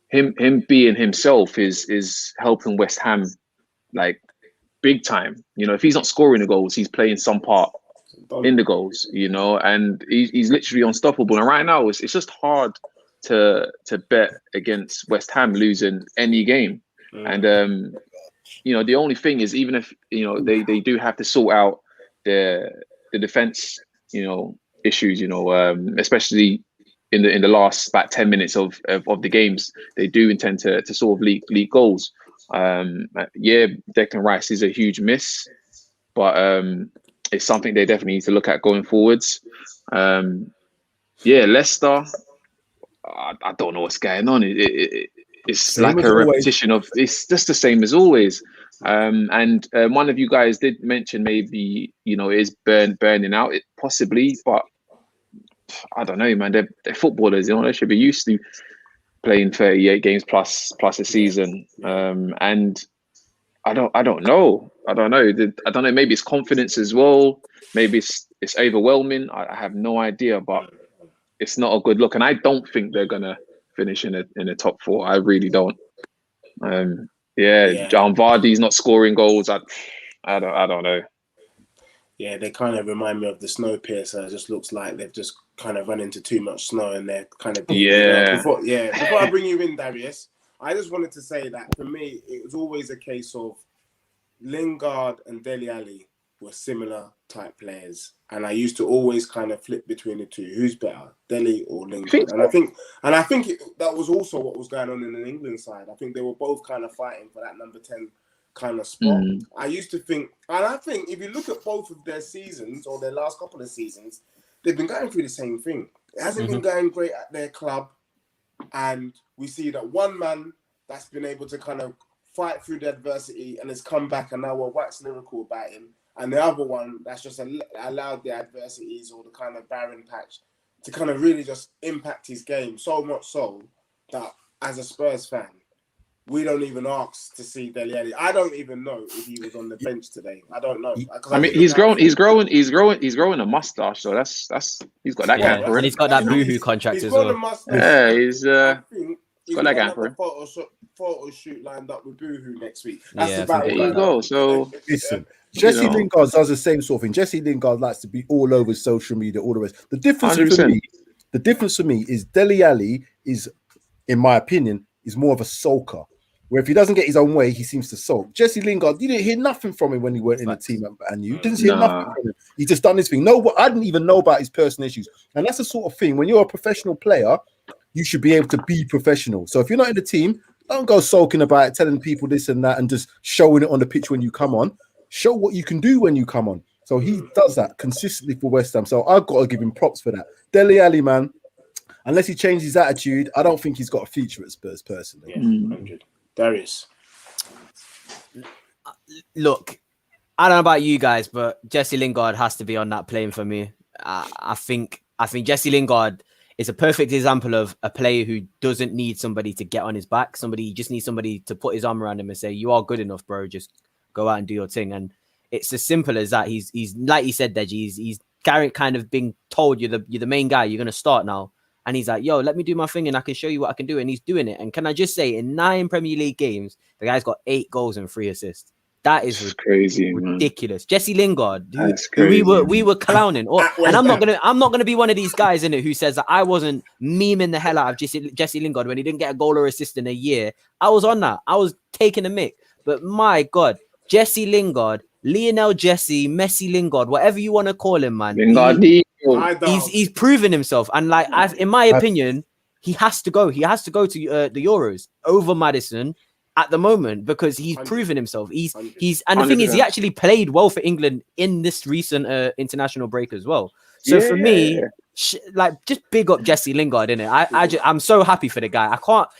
him being himself is helping West Ham like big time. If he's not scoring the goals, he's playing some part in the goals. And he's literally unstoppable. And right now, it's just hard to bet against West Ham losing any game. And the only thing is, even if they do have to sort out the defense issues, especially in the last about 10 minutes of the games, they do intend to sort of leak goals. Declan Rice is a huge miss, but it's something they definitely need to look at going forwards. Leicester, I don't know what's going on. It's same like a repetition of, it's just the same as always. And one of you guys did mention maybe, is burning out, it possibly, but I don't know, man. They're footballers, they should be used to playing 38 games plus a season. And I don't know. I don't know. Maybe it's confidence as well. Maybe it's overwhelming. I have no idea, but it's not a good look. And I don't think they're gonna finish in the top 4. I really don't. John Vardy's not scoring goals. I don't know. Yeah, they kind of remind me of the Snowpiercer. It just looks like they've just kind of run into too much snow and they're kind of Before I bring you in, Darius, I just wanted to say that for me, it was always a case of Lingard and Dele Alli were similar type players, and I used to always kind of flip between the two. Who's better, Dele or Lingard? And I think that was also what was going on in the England side. I think they were both kind of fighting for that number 10 kind of spot. I used to think, and I think if you look at both of their seasons or their last couple of seasons, they've been going through the same thing. It hasn't been going great at their club, and we see that one man that's been able to kind of fight through the adversity and has come back, and now we're wax lyrical about him, and the other one that's just allowed the adversities or the kind of barren patch to kind of really just impact his game, so much so that as a Spurs fan, we don't even ask to see Dele Alli. I don't even know if he was on the bench today. I don't know. I mean, he's growing a mustache, so that's he's got that going for him. And he's got that Boohoo contract as well. Yeah, he's got that going for him. Photo shoot lined up with Boohoo next week. That's there you go. So listen, Jesse Lingard does the same sort of thing. Jesse Lingard likes to be all over social media, all the rest. The difference for me is Dele Alli is, in my opinion, is more of a sulker. Where if he doesn't get his own way, he seems to sulk. Jesse Lingard, you didn't hear nothing from him when he weren't in the team, and you didn't hear nothing from him. He just done his thing. No, I didn't even know about his personal issues, and that's the sort of thing. When you're a professional player, you should be able to be professional. So if you're not in the team, don't go sulking about it, telling people this and that, and just showing it on the pitch when you come on. Show what you can do when you come on. So he does that consistently for West Ham. So I've got to give him props for that. Dele Alli, man, unless he changes his attitude, I don't think he's got a future at Spurs personally. Yeah, 100. Darius. Look, I don't know about you guys, but Jesse Lingard has to be on that plane for me. I think Jesse Lingard is a perfect example of a player who doesn't need somebody to get on his back. He just needs somebody to put his arm around him and say, "You are good enough, bro. Just go out and do your thing." And it's as simple as that. He's like you said, Deji. He's kind of being told you're the main guy. You're gonna start now. And he's like, "Yo, let me do my thing and I can show you what I can do." And he's doing it. And can I just say, in 9 Premier League games, the guy's got 8 goals and 3 assists. That is crazy, ridiculous. Man. Jesse Lingard, who we were clowning. And I'm not gonna be one of these guys in it who says that I wasn't memeing the hell out of Jesse Lingard when he didn't get a goal or assist in a year. I was on that. I was taking a mick. But my God, Jesse Lingard, Lionel Jesse, Messi Lingard, whatever you want to call him, man. He's proven himself, and in my opinion, he has to go. He has to go to the Euros over Maddison at the moment because he's proven himself. He's and the thing is, he actually played well for England in this recent international break as well. So for me, just big up Jesse Lingard, innit? I'm so happy for the guy.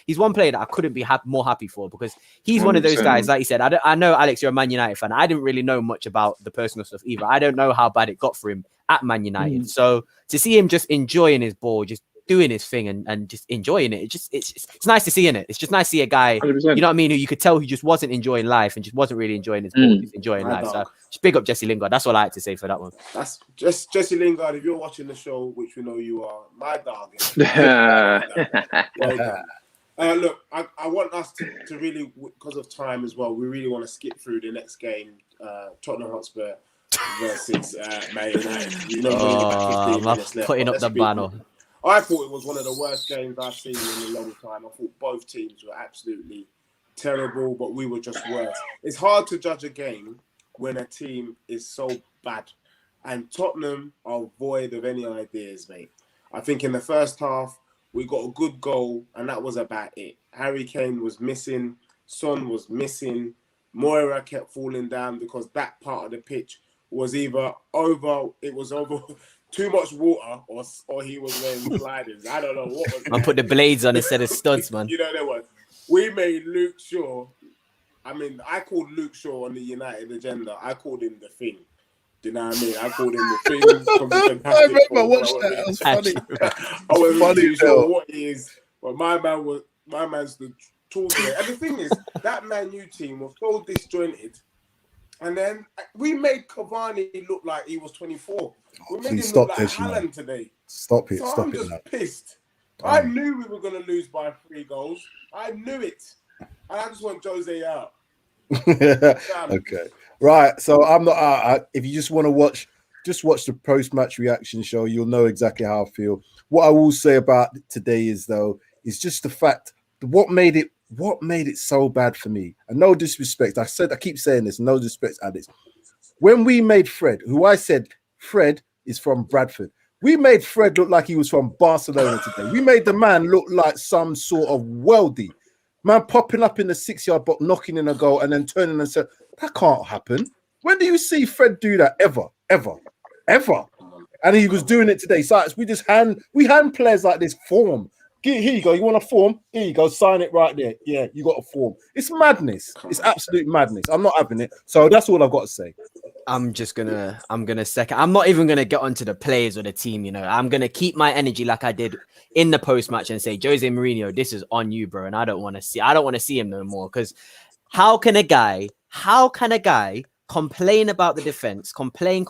He's one player that I couldn't be more happy for because he's 100%. One of those guys, like you said. I know, Alex, you're a Man United fan. I didn't really know much about the personal stuff either. I don't know how bad it got for him at Man United. So to see him just enjoying his ball, just doing his thing and just enjoying it, it's nice to see, innit? It's just nice to see a guy, 100%. You know what I mean, who you could tell who just wasn't enjoying life and just wasn't really enjoying his ball, just enjoying life. So just big up Jesse Lingard. That's all I had to say for that one. That's just Jesse Lingard. If you're watching the show, which we know you are, my dog. Look, I want us to really, because of time as well, we really want to skip through the next game, Tottenham Hotspur versus Man United. I'm putting up the banner. I thought it was one of the worst games I've seen in a long time. I thought both teams were absolutely terrible, but we were just worse. It's hard to judge a game when a team is so bad. And Tottenham are void of any ideas, mate. I think in the first half, we got a good goal, and that was about it. Harry Kane was missing. Son was missing. Moira kept falling down because that part of the pitch was either over too much water or he was wearing sliders. I don't know what was. I put the blades on instead of studs, man. You know, there was. We made Luke Shaw I mean, I called Luke Shaw on the United agenda. I called him the Thing. Do you know what I mean? I called him the Thing because he's fantastic. I remember football. watched that. It was funny. I wasn't Funny too though. sure what he is, but my man's the tools. And the thing is, that Man U team was so disjointed. And then we made Cavani look like he was 24. We made him look like Haaland today. Stop it. So Stop I'm it just now. pissed. I knew we were going to lose by 3 goals. I knew it. And I just want Jose out. Okay. Right. So I'm not. If you just want to watch, just watch the post-match reaction show. You'll know exactly how I feel. What I will say about today is is just the fact that what made it so bad for me. And no disrespect. I keep saying this. No disrespect, Alex. When we made Fred, who I said Fred is from Bradford, we made Fred look like he was from Barcelona today. We made the man look like some sort of worldie. Man popping up in the 6-yard box, knocking in a goal, and then turning and saying, that can't happen. When do you see Fred do that? Ever. And he was doing it today. So we hand players like this form. Here you go. You want a form? Here you go. Sign it right there. Yeah, you got a form. It's madness. It's absolute madness. I'm not having it. So that's all I've got to say. I'm gonna second. I'm not even gonna get onto the players or the team. I'm gonna keep my energy like I did in the post match and say, Jose Mourinho, this is on you, bro. And I don't want to see him no more. Because how can a guy complain about the defense, complain,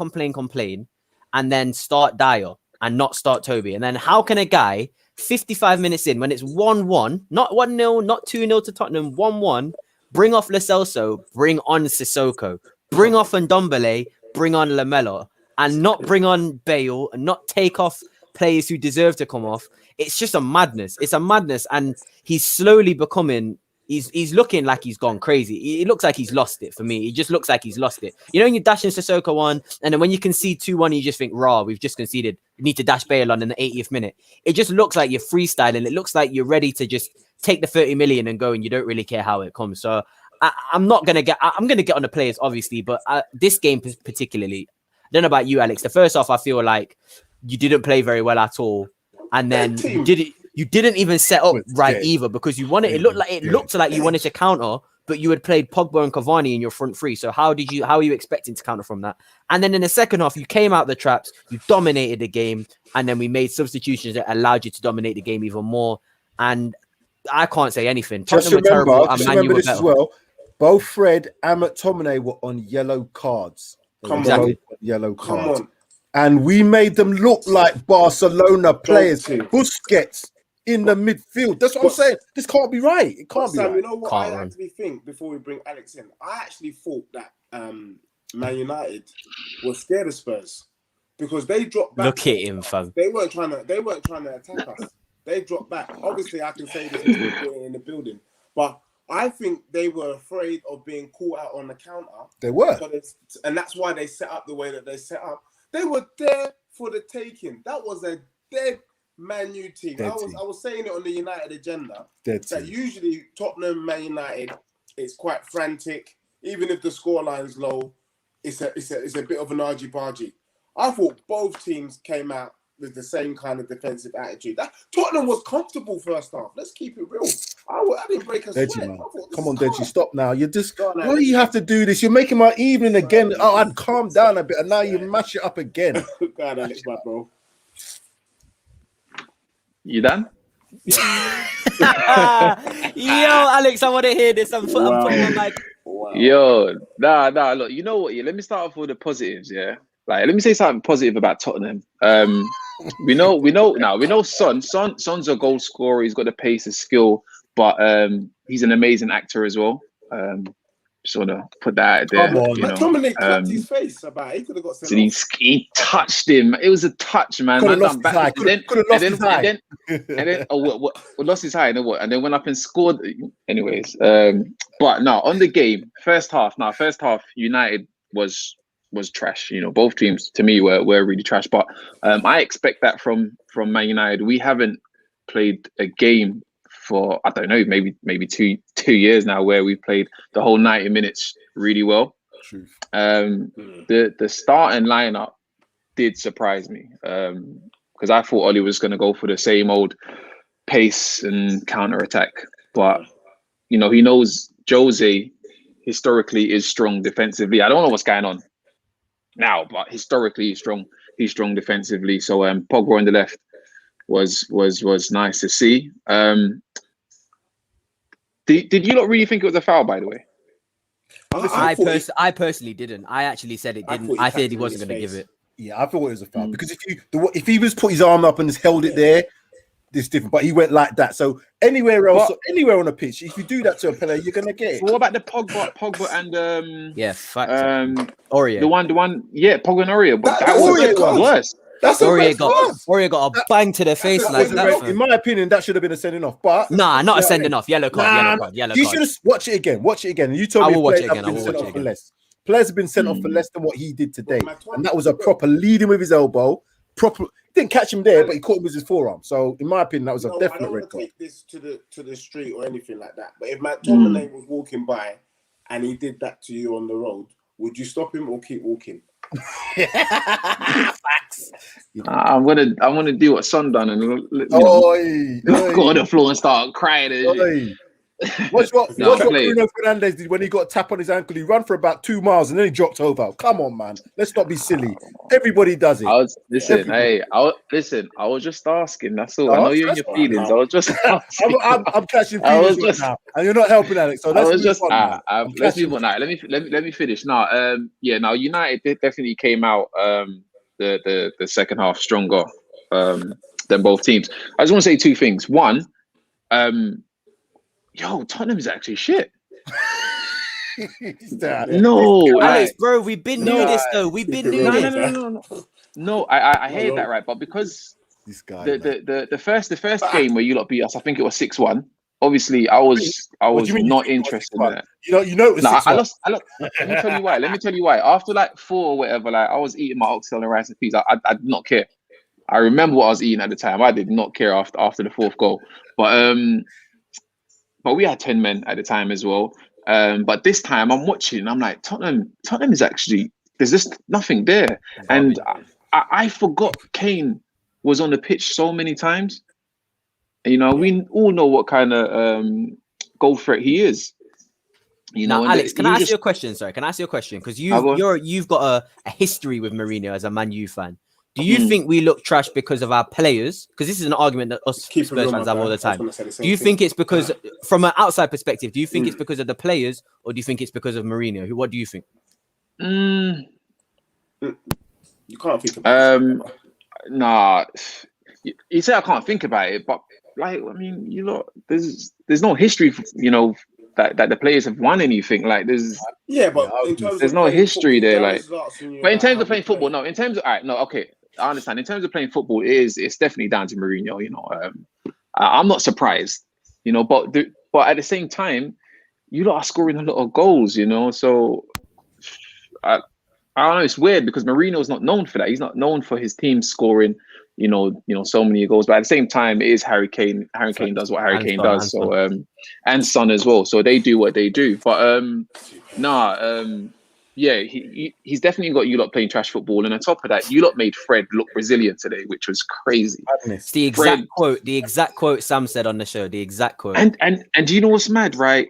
and then start Dyer and not start Toby? And then how can a guy 55 minutes in, when it's 1-1, not 1-0, not 2-0 to Tottenham, 1-1, bring off Lo Celso, bring on Sissoko, bring off Ndombele, bring on Lamela, and not bring on Bale, and not take off players who deserve to come off? It's just a madness. It's a madness, and he's slowly becoming. He's looking like he's gone crazy. He looks like he's lost it for me. He just looks like he's lost it. When you dash in Sissoko on, and then when you concede 2-1, you just think, raw, we've just conceded. We need to dash Bale on in the 80th minute. It just looks like you're freestyling. It looks like you're ready to just take the 30 million and go, and you don't really care how it comes. So I'm going to get on the players, obviously, but this game particularly, I don't know about you, Alex. The first half, I feel like you didn't play very well at all. And then you didn't even set up right either, because you wanted. It looked like you wanted to counter, but you had played Pogba and Cavani in your front three. So how are you expecting to counter from that? And then in the second half, you came out the traps, you dominated the game, and then we made substitutions that allowed you to dominate the game even more. And I can't say anything. Just remember this as well. Both Fred and McTominay were on yellow cards. Yellow cards. Come on. And we made them look like Barcelona players. Busquets in the midfield. That's what I'm saying. This can't be right. It can't be right. You know what I actually think before we bring Alex in? I actually thought that Man United was scared of Spurs because they dropped back. Look at him, fam. They weren't trying to attack us. They dropped back. Obviously, I can say this in the building, but I think they were afraid of being caught out on the counter. They were. And that's why they set up the way that they set up. They were there for the taking. That was a dead Man U team. I was saying it on the United agenda. Usually Tottenham, Man United, it's quite frantic. Even if the scoreline is low, it's a bit of an argy-bargy. I thought both teams came out with the same kind of defensive attitude. Tottenham was comfortable first half. Let's keep it real. I didn't break a sweat. Come on, Deji, stop now. You're just, why do you have to do this? You're making my evening again. Oh, I'd calm down a bit, and now you mash it up again. God, Alex, my bro. You done? Yo, Alex, I want to hear this. I'm putting my mic. Wow. Yo, nah. Look, you know what? Yeah, let me start off with the positives. Yeah, let me say something positive about Tottenham. We know Son's a goal scorer. He's got the pace, the skill, but he's an amazing actor as well. Just want to put that out there. Come on, Dominic clapped his face about it. He could have got sent off. He touched him. It was a touch, man. Could have lost his eye. Lost his eye. And then went up and scored. Anyways, but no, on the game, first half, United was trash. Both teams to me were really trash. But I expect that from Man United. We haven't played a game for, I don't know, maybe two years now where we played the whole 90 minutes really well. Truth. The starting lineup did surprise me because I thought Oli was going to go for the same old pace and counter attack, but he knows Jose historically is strong defensively. I don't know what's going on now, but historically he's strong. He's strong defensively. So Pogba on the left was nice to see. Did you not really think it was a foul, by the way? I personally didn't. I actually said it didn't. I said he wasn't going to give it. Yeah, I thought it was a foul because if he was put his arm up and just held it there, it's different. But he went like that. So anywhere else, anywhere on the pitch, if you do that to a player, you're gonna get it. What about the Pogba and Aurier? The one, yeah, Pogba and Aurier, but that was worse. That's Aurier got a bang to the face like that. In my opinion, that should have been a sending off. But not a sending off. Yellow card. You should have watch it again. And you told me I will watch it again. Players have been sent off for less than what he did today, and that was a proper leading with his elbow. Didn't catch him there, but he caught him with his forearm. So, in my opinion, that was a definite red card. I don't take this to the street or anything like that. But if McTominay was walking by and he did that to you on the road, would you stop him or keep walking? Facts. I'm gonna do what Son done and go on the floor and start crying. Watch what Bruno Fernandes did when he got a tap on his ankle. He ran for about 2 miles and then he dropped over. Come on, man. Let's not be silly. Everybody does it. I was just asking. That's all. I know you're in your feelings. I was just asking. I'm catching feelings right now, and you're not helping, Alex. So let's move on. Let's move on now. Let me finish now. Now United definitely came out the second half stronger than both teams. I just want to say 2 things. One, Tottenham is actually shit. No, Alex, bro, we've been doing this though. We've been doing this. No, I hear that, right? But because this guy, the first game where you lot beat us, I think it was 6-1. Obviously, I was not interested in that. You know, it was 6-1. I lost. Let me tell you why. After like 4 or whatever, like I was eating my oxtail and rice and peas. I did not care. I remember what I was eating at the time. I did not care after the 4th goal. But we had 10 men at the time as well. But this time I'm watching and I'm like, Tottenham is actually, there's just nothing there. And I forgot Kane was on the pitch so many times. And, we all know what kind of goal threat he is. Now, Alex, can I ask you a question? Sorry, can I ask you a question? Because you've got a history with Mourinho as a Man U fan. Do you think we look trash because of our players? Because this is an argument that us Spurs fans have all the time. Do you think it's because, from an outside perspective, do you think it's because of the players or do you think it's because of Mourinho? What do you think? You can't think about it. Nah. You say I can't think about it, but there's no history, that the players have won anything. Like there's no history there. But in terms of playing football, no. In terms of okay. I understand. In terms of playing football, it's definitely down to Mourinho. I'm not surprised. But at the same time, you lot are scoring a lot of goals. So I don't know. It's weird because Mourinho's not known for that. He's not known for his team scoring. So many goals. But at the same time, it is Harry Kane. Harry Kane does what Harry Kane does. So and Son as well. So they do what they do. But he's definitely got you lot playing trash football. And on top of that, you lot made Fred look resilient today, which was crazy. It's the exact quote Sam said on the show. The exact quote. And do you know what's mad, right?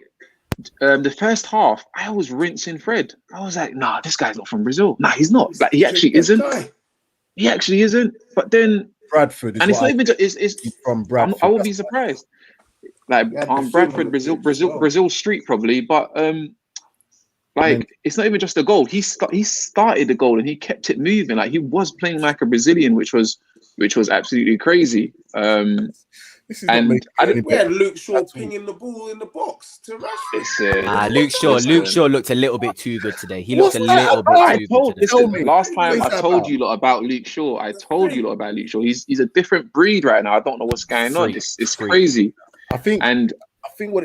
The first half, I was rinsing Fred. I was like, nah, this guy's not from Brazil. Nah, he's not. Like he actually isn't. He actually isn't. But then Bradford, and it's not even just it's from Bradford. I would be surprised. Like Bradford, Brazil Street probably, but it's not even just a goal. He started the goal and he kept it moving. Like he was playing like a Brazilian, which was absolutely crazy. And we had Luke Shaw pinging the ball in the box to Rashford. Luke Shaw looked a little bit too good today. He looked a little bit too good. Last time I told you lot about Luke Shaw. He's a different breed right now. I don't know what's going on. It's crazy.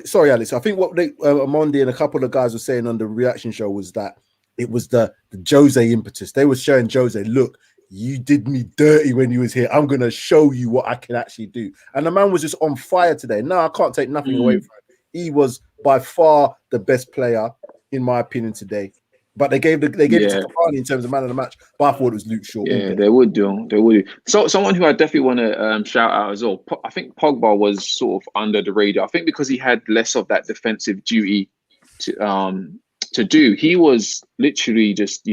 Sorry, Alex. I think what Amondi and a couple of guys were saying on the reaction show was that it was the Jose impetus. They were showing Jose, look, you did me dirty when you was here. I'm going to show you what I can actually do. And the man was just on fire today. No, I can't take nothing away from him. He was by far the best player, in my opinion, today. But they gave it to Cavani in terms of man of the match. But I thought it was Luke Shaw. Yeah, they would do. So someone who I definitely want to shout out as well. I think Pogba was sort of under the radar. I think because he had less of that defensive duty to do. He was literally just,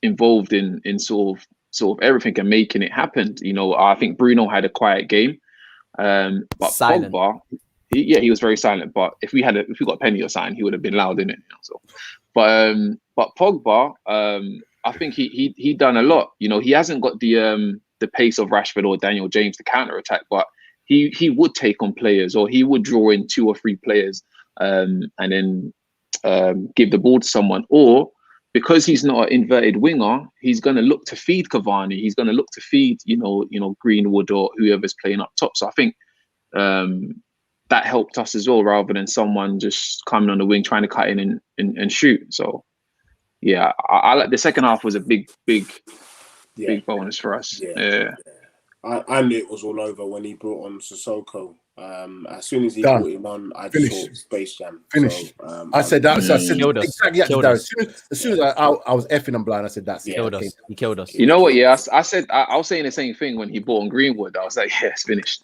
involved in sort of everything and making it happen. I think Bruno had a quiet game, but Silent. Pogba, he was very silent. But if we got a penny or something, he would have been loud in it. But Pogba, I think he done a lot. He hasn't got the pace of Rashford or Daniel James to counter attack, but he would take on players, or he would draw in 2 or 3 players, and then give the ball to someone. Or because he's not an inverted winger, he's going to look to feed Cavani. He's going to look to feed Greenwood or whoever's playing up top. So I think that helped us as well, rather than someone just coming on the wing trying to cut in and shoot. So yeah, I like the second half was a big bonus for us. Yeah. I knew it was all over when he brought on Sissoko. As soon as he brought him on, I just saw Space Jam. Finished. So, I said that. So I said exactly. As soon as I was effing and blind, I said that's He killed us. He killed us. You know what? Yeah, I said I was saying the same thing when he bought on Greenwood. I was like, yeah, it's finished.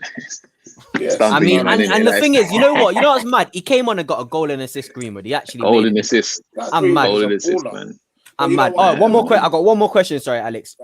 Yes. I mean, and the thing is, you know what's mad? He came on and got a goal and assist. Greenwood. He actually goal and assist. I'm mad. Goal and assist, man. I'm mad. Oh, one more question. I got one more question. Sorry, Alex.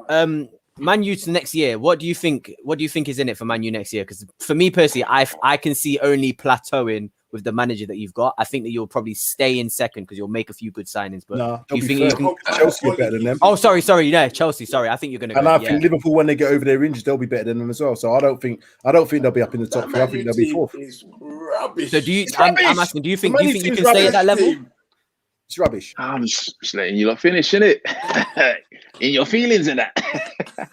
Man U to next year. What do you think is in it for Man U next year? Because for me personally, I can see only plateauing with the manager that you've got. I think that you'll probably stay in second because you'll make a few good signings. But do you think you can? Chelsea are better than them. Oh, sorry, yeah, Chelsea. Sorry, I think you're gonna. And I think Liverpool, when they get over their injuries, they'll be better than them as well. So I don't think they'll be up in the top 3. I think they'll be 4th. Is rubbish. So do you? I'm asking. Do you think you can stay at that level? It's rubbish. I'm just letting you lot finish, innit? In your feelings and that.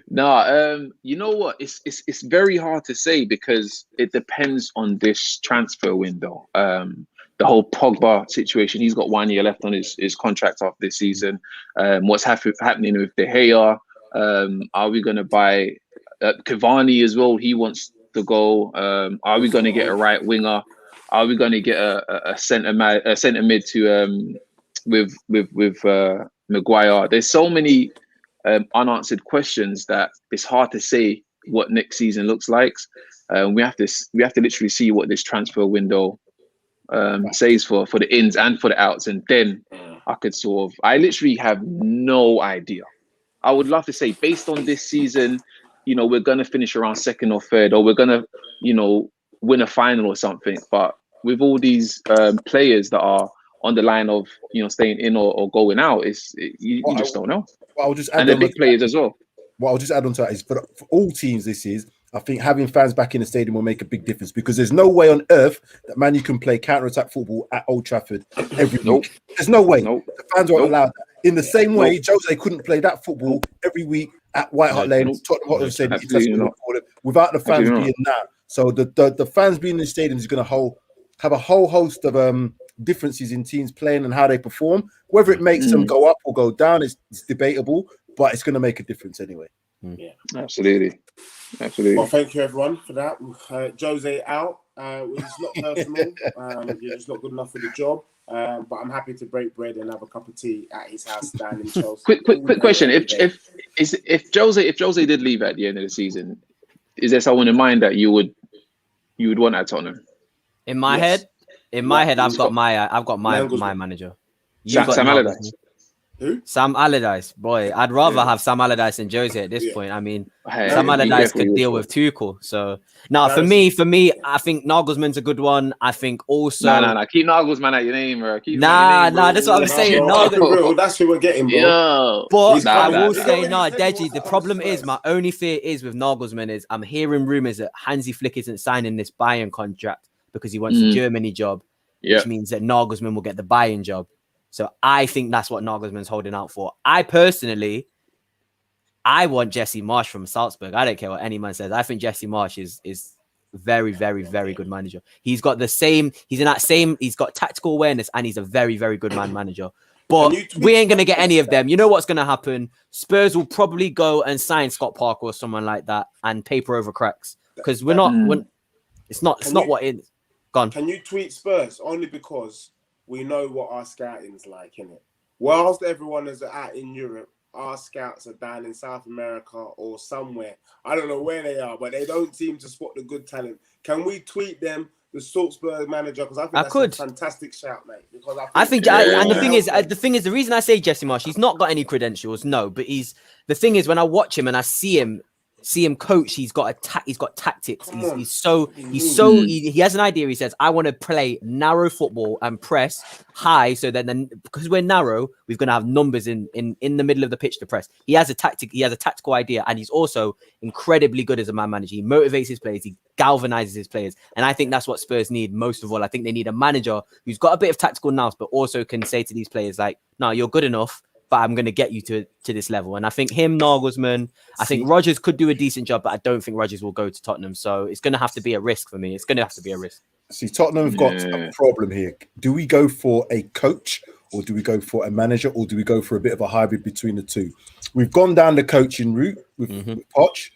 No, you know what? It's very hard to say because it depends on this transfer window. The whole Pogba situation. He's got 1 year left on his contract after this season. What's happening with De Gea? Are we going to buy Cavani as well? He wants to go. Are we going to get a right winger? Are we going to get a centre mid to with Maguire? There's so many unanswered questions that it's hard to say what next season looks like. We have to literally see what this transfer window says for the ins and for the outs, and then I literally have no idea. I would love to say based on this season, we're going to finish around 2nd or 3rd, or we're going to win a final or something. But with all these players that are on the line of staying in or going out, you just don't know. Well, I'll just add and the big players as well. What I'll just add on to that is for all teams, I think having fans back in the stadium will make a big difference, because there's no way on earth that Man U can play counter-attack football at Old Trafford every week. There's no way. The fans won't allow that. In the same way, Jose couldn't play that football every week at White Hart Lane, Tottenham Hotspur Stadium, without the fans being that. So the fans being in the stadium is going to have a whole host of differences in teams playing and how they perform. Whether it makes them go up or go down is debatable, but it's going to make a difference anyway. Yeah, absolutely. Well, thank you everyone for that. Jose out. It's not personal. You're just not good enough for the job. But I'm happy to break bread and have a cup of tea at his house down in Chelsea. Quick question: If Jose did leave at the end of the season, is there someone in mind that you would want at Tottenham? In my head, I've got my manager. Sam Allardyce. Who? Sam Allardyce, boy. I'd rather have Sam Allardyce than Jose at this point. I mean, Sam Allardyce could deal with Tuchel. So for me, I think Nagelsmann's a good one. I think also no. Keep Nagelsmann at your name, bro. That's what I'm saying. That's who we're getting, bro. Yo. But I will say, Deji, the problem is, my only fear is with Nagelsmann is I'm hearing rumors that Hansi Flick isn't signing this Bayern contract because he wants a Germany job, which means that Nagelsmann will get the Bayern job. So I think that's what Nagelsmann's holding out for. I want Jesse Marsch from Salzburg. I don't care what any man says. I think Jesse Marsch is very, very, very good manager. He's got he's got tactical awareness, and he's a very, very good manager. But we ain't going to get any of them. You know what's going to happen? Spurs will probably go and sign Scott Parker or someone like that and paper over cracks, because it's not what it is. Gone. Can you tweet Spurs? Only because we know what our scouting's like, innit? Whilst everyone is out in Europe, our scouts are down in South America or somewhere. I don't know where they are, but they don't seem to spot the good talent. Can we tweet them? the Salzburg manager? Because I think I that's could. a fantastic shout, mate. Because I think, Yeah. and the thing is, the reason I say Jesse Marsh, he's not got any credentials, no, but the thing is, when I watch him and I see him coach, he's got tactics. He has an idea. He says, I want to play narrow football and press high, so then because we're narrow, we're going to have numbers in the middle of the pitch to press. He has a tactical idea, and he's also incredibly good as a man manager. He motivates his players, he galvanizes his players, and I think that's what Spurs need most of all. I think they need a manager who's got a bit of tactical nous, but also can say to these players like, no, you're good enough, but I'm going to get you to this level. And I think Nagelsmann, I think Rodgers could do a decent job, but I don't think Rodgers will go to Tottenham. So it's going to have to be a risk for me. It's going to have to be a risk. See, Tottenham have got a problem here. Do we go for a coach, or do we go for a manager, or do we go for a bit of a hybrid between the two? We've gone down the coaching route with Poch,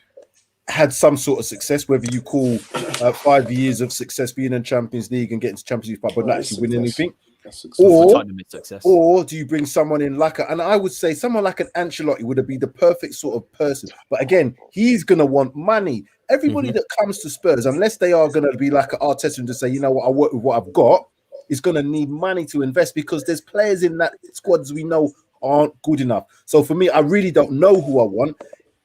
had some sort of success, whether you call 5 years of success being in Champions League and getting to Champions League, but not actually winning anything. Or do you bring someone in and I would say someone like an Ancelotti would be the perfect sort of person. But again, he's going to want money. Everybody that comes to Spurs, unless they are going to be like an Arteta and just say, you know what, I work with what I've got, is going to need money to invest, because there's players in that squads we know aren't good enough. So for me, I really don't know who I want.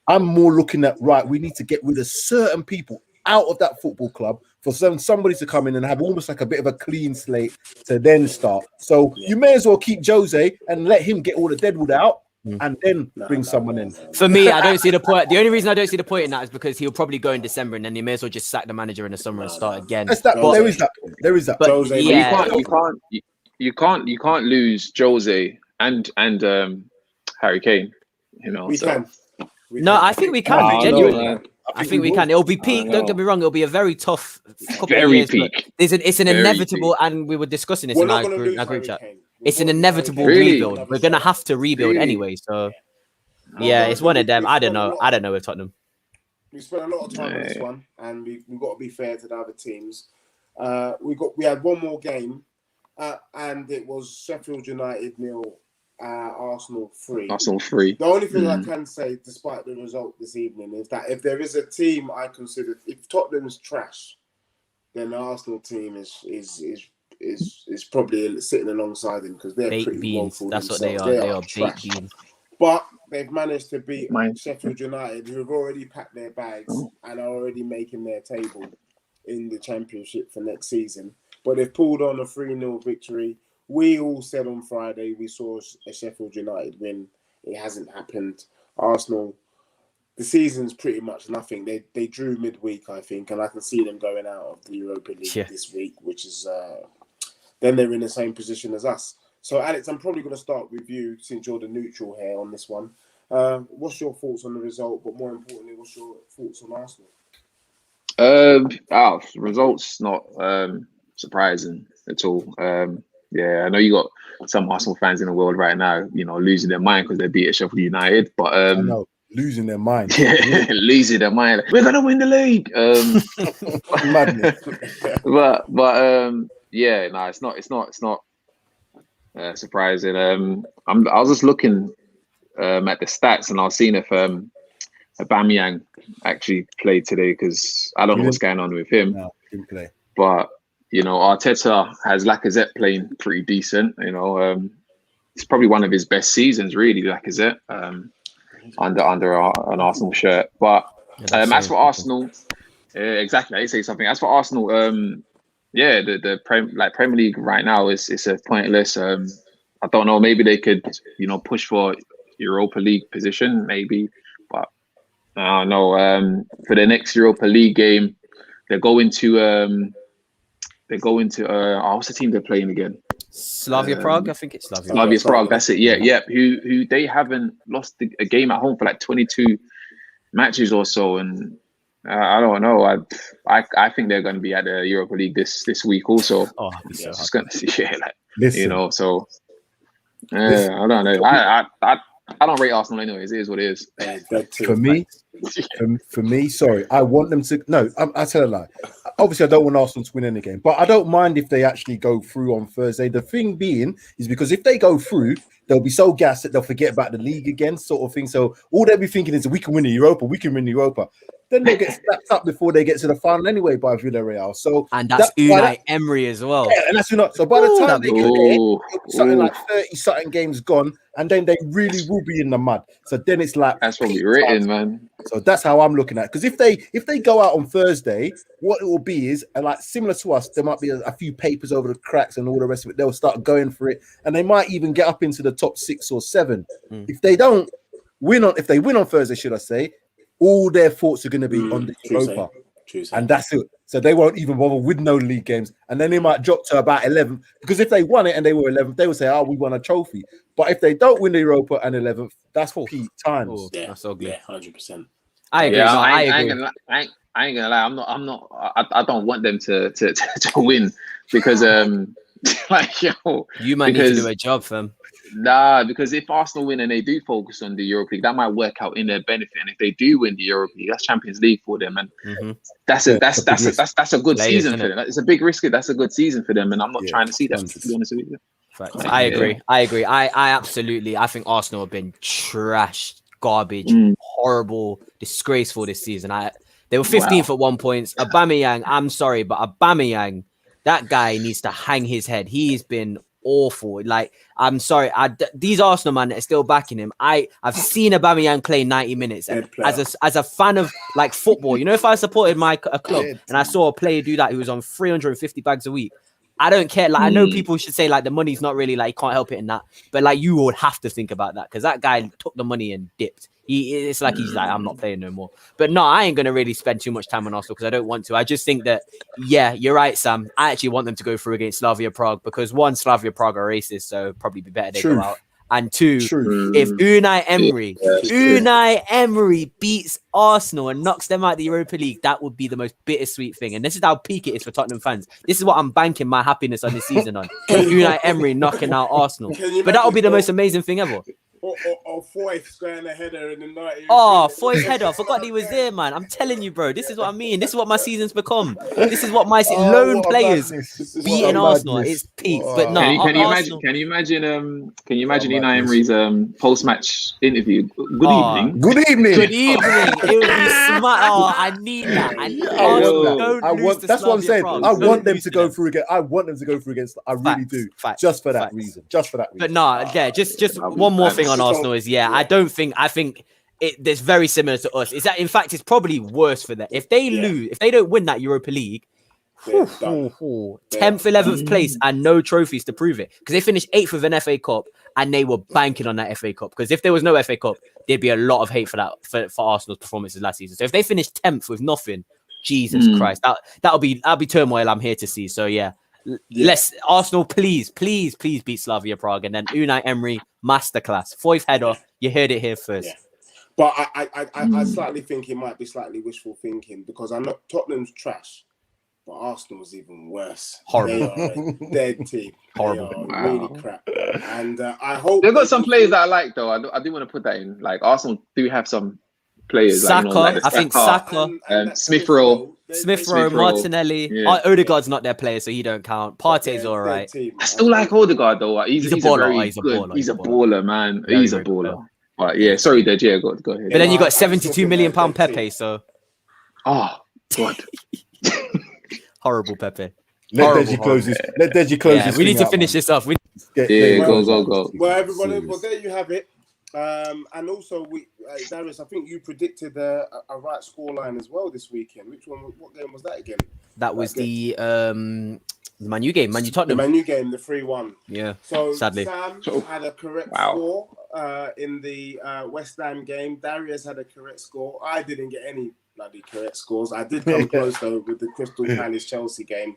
I'm more looking at, right, we need to get rid of certain people out of that football club for somebody to come in and have almost like a bit of a clean slate to then start. So you may as well keep Jose and let him get all the deadwood out and then bring someone in. For me, I don't see the point. The only reason I don't see the point in that is because he'll probably go in December, and then you may as well just sack the manager in the summer and start again. There is that. There is that. But Jose, you can't lose Jose and Harry Kane. You know, we can. I think we can. Genuinely. I think we can. It'll be peak. Don't get me wrong. It'll be a very tough couple of years. Peak. It's an inevitable, and we were discussing this in our group chat. It's an inevitable rebuild. We're gonna have to rebuild anyway. So it's one of them. I don't know with Tottenham. We spent a lot of time on this one, and we've got to be fair to the other teams. We had one more game, and it was Sheffield United 0. Arsenal 3. The only thing I can say, despite the result this evening, is that if there is a team I consider, if Tottenham's trash, then the Arsenal team is probably sitting alongside them, because they're baked pretty beans. woeful. That's themselves. what they are. They are trash. baked beans. But they've managed to beat Sheffield United, who have already packed their bags and are already making their table in the Championship for next season. But they've pulled on a 3-0 victory. We all said on Friday we saw a Sheffield United win. It hasn't happened. Arsenal, the season's pretty much nothing. They drew midweek, I think, and I can see them going out of the Europa League this week, which is then they're in the same position as us. So, Alex, I'm probably going to start with you, since you're the neutral here on this one. What's your thoughts on the result? But more importantly, what's your thoughts on Arsenal? Results not surprising at all. I know you got some Arsenal fans in the world right now, you know, losing their mind because they beat Sheffield United. But I know, losing their mind. Yeah, losing their mind. We're gonna win the league. Madness. It's not surprising. I was just looking at the stats, and I was seeing if Aubameyang actually played today, because I don't know what's going on with him. No, he didn't play. But you know, Arteta has Lacazette playing pretty decent. You know, it's probably one of his best seasons, really, Lacazette, under an Arsenal shirt. But as for Arsenal, exactly, I say something. As for Arsenal, the Premier League right now is a pointless. I don't know. Maybe they could, you know, push for Europa League position, maybe. But I don't know. For the next Europa League game, they're going to. What's the team they're playing again? Slavia Prague, I think it's Slavia Prague. That's it. Yeah. Who they haven't lost a game at home for like 22 matches or so, and I don't know. I think they're going to be at the Europa League this week also. Oh, so it's going to see, Listen. you know. So I don't know. I don't rate Arsenal anyways. It is what it is. For me, For me, sorry, I want them to. No, I tell a lie. Obviously, I don't want Arsenal to win any game, but I don't mind if they actually go through on Thursday. The thing being is because if they go through, they'll be so gassed that they'll forget about the league again, sort of thing. So all they'll be thinking is we can win the Europa, we can win the Europa. Then they'll get slapped up before they get to the final anyway by Villarreal. So and that's Unai Emery as well. Yeah, and that's not. So by the time they get there, Ooh. something like 30-something games gone, and then they really will be in the mud. So then it's like That's probably written, man. So that's how I'm looking at it. Because if they go out on Thursday, what it will be is like similar to us, there might be a few papers over the cracks and all the rest of it. They'll start going for it, and they might even get up into the top 6 or 7. If they don't win if they win on Thursday, should I say, all their thoughts are going to be on the Europa. And that's it. So they won't even bother with no league games. And then they might drop to about 11th. Because if they won it and they were 11th, they would say, we won a trophy. But if they don't win the Europa and 11th, that's peak times. Yeah, that's ugly. Yeah, 100%. I agree. Yeah, I ain't gonna lie. I don't want them to win because like you might need to do a job, fam. Nah, because if Arsenal win and they do focus on the Europa League, that might work out in their benefit. And if they do win the Europa League, that's Champions League for them, and that's a good season for them. It's a big risk. That's a good season for them, and I'm not trying to see that. To be honest with you. I agree. I absolutely. I think Arsenal have been trashed, garbage, horrible, disgraceful this season. They were 15th at 1 point. Aubameyang, I'm sorry, but Aubameyang, that guy needs to hang his head. He's been awful. Like, I'm sorry, these Arsenal man are still backing him. I've seen Aubameyang play 90 minutes, and as a fan of like football, you know, if I supported a club and I saw a player do that who was on 350 bags a week, I don't care. Like, I know people should say like the money's not really like, you can't help it in that, but like you would have to think about that because that guy took the money and dipped. It's like he's like, I'm not playing no more. But no, I ain't gonna really spend too much time on Arsenal because I don't want to. I just think that, yeah, you're right, Sam. I actually want them to go through against Slavia Prague because one, Slavia Prague are racist, so probably be better they go out. And two, if Unai Emery beats Arsenal and knocks them out of the Europa League, that would be the most bittersweet thing. And this is how peak it is for Tottenham fans. This is what I'm banking my happiness on this season on. Unai Emery knocking out Arsenal. But that would be the most amazing thing ever. Or Foyth going a header in the 90th. Oh, Foyth's header. I forgot he was there, man. I'm telling you, bro. This is what I mean. This is what my season's become. This is what my lone players beating Arsenal. It's peak. But no, can you imagine Unai Emery's post-match interview? Good evening. Good evening. It would be smart. Oh, I need that. That's what I'm saying. I want them to go through again. I want them to go through against. I really do. Just for that reason. But no, yeah. Just one more thing on Arsenal is I think it's very similar to us. Is that in fact it's probably worse for them if they lose, if they don't win that Europa League. 10th, 11th place and no trophies to prove it because they finished 8th with an FA Cup and they were banking on that FA Cup because if there was no FA Cup, there'd be a lot of hate for that for Arsenal's performances last season. So if they finish 10th with nothing, Jesus Christ, that'll be turmoil I'm here to see. So let's Arsenal, please beat Slavia Prague and then Unai Emery masterclass. 4th header, you heard it here first. Yeah. But I slightly think it might be slightly wishful thinking because I know Tottenham's trash, but Arsenal's even worse. Horrible. They are a dead team. Horrible. They are really crap. And I hope they've got some players that I like though. I do want to put that in. Like Arsenal do have some players. Saka, like, I think Saka, Smith Rowe, Martinelli. Odegaard's not their player, so he don't count. Partey's all right. I still like Odegaard though. He's a baller. He's a baller, man. He's a baller. But yeah, sorry, Dej. Yeah, go ahead. But then you got £72 million Pepe, so. Oh God. Horrible Pepe. Let Deji close this. We need to finish this off. Go. Well, everybody, there you have it. And also, Darius, I think you predicted a right scoreline as well this weekend. What game was that again? That was the Man U game, Man U Tottenham. The Man U game, the 3-1. Yeah. So sadly, Sam had a correct score in the West Ham game. Darius had a correct score. I didn't get any bloody correct scores. I did come close though with the Crystal Palace Chelsea game,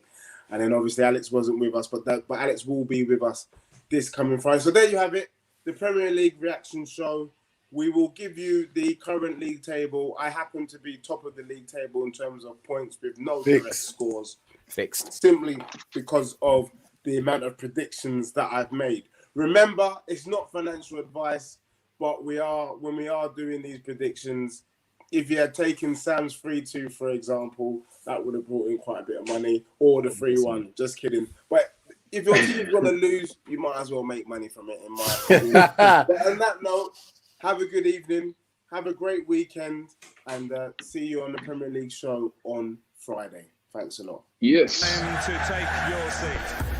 and then obviously Alex wasn't with us, but Alex will be with us this coming Friday. So there you have it, the Premier League reaction show. We will give you the current league table. I happen to be top of the league table in terms of points with no correct scores. Fixed. Simply because of the amount of predictions that I've made. Remember, it's not financial advice, but when we are doing these predictions, if you had taken Sam's 3-2, for example, that would have brought in quite a bit of money, or the 3-1. Just kidding. But if your team's going to lose, you might as well make money from it, in my opinion. But on that note, have a good evening, have a great weekend, and see you on the Premier League show on Friday. Thanks a lot. Yes. Time to take your seat.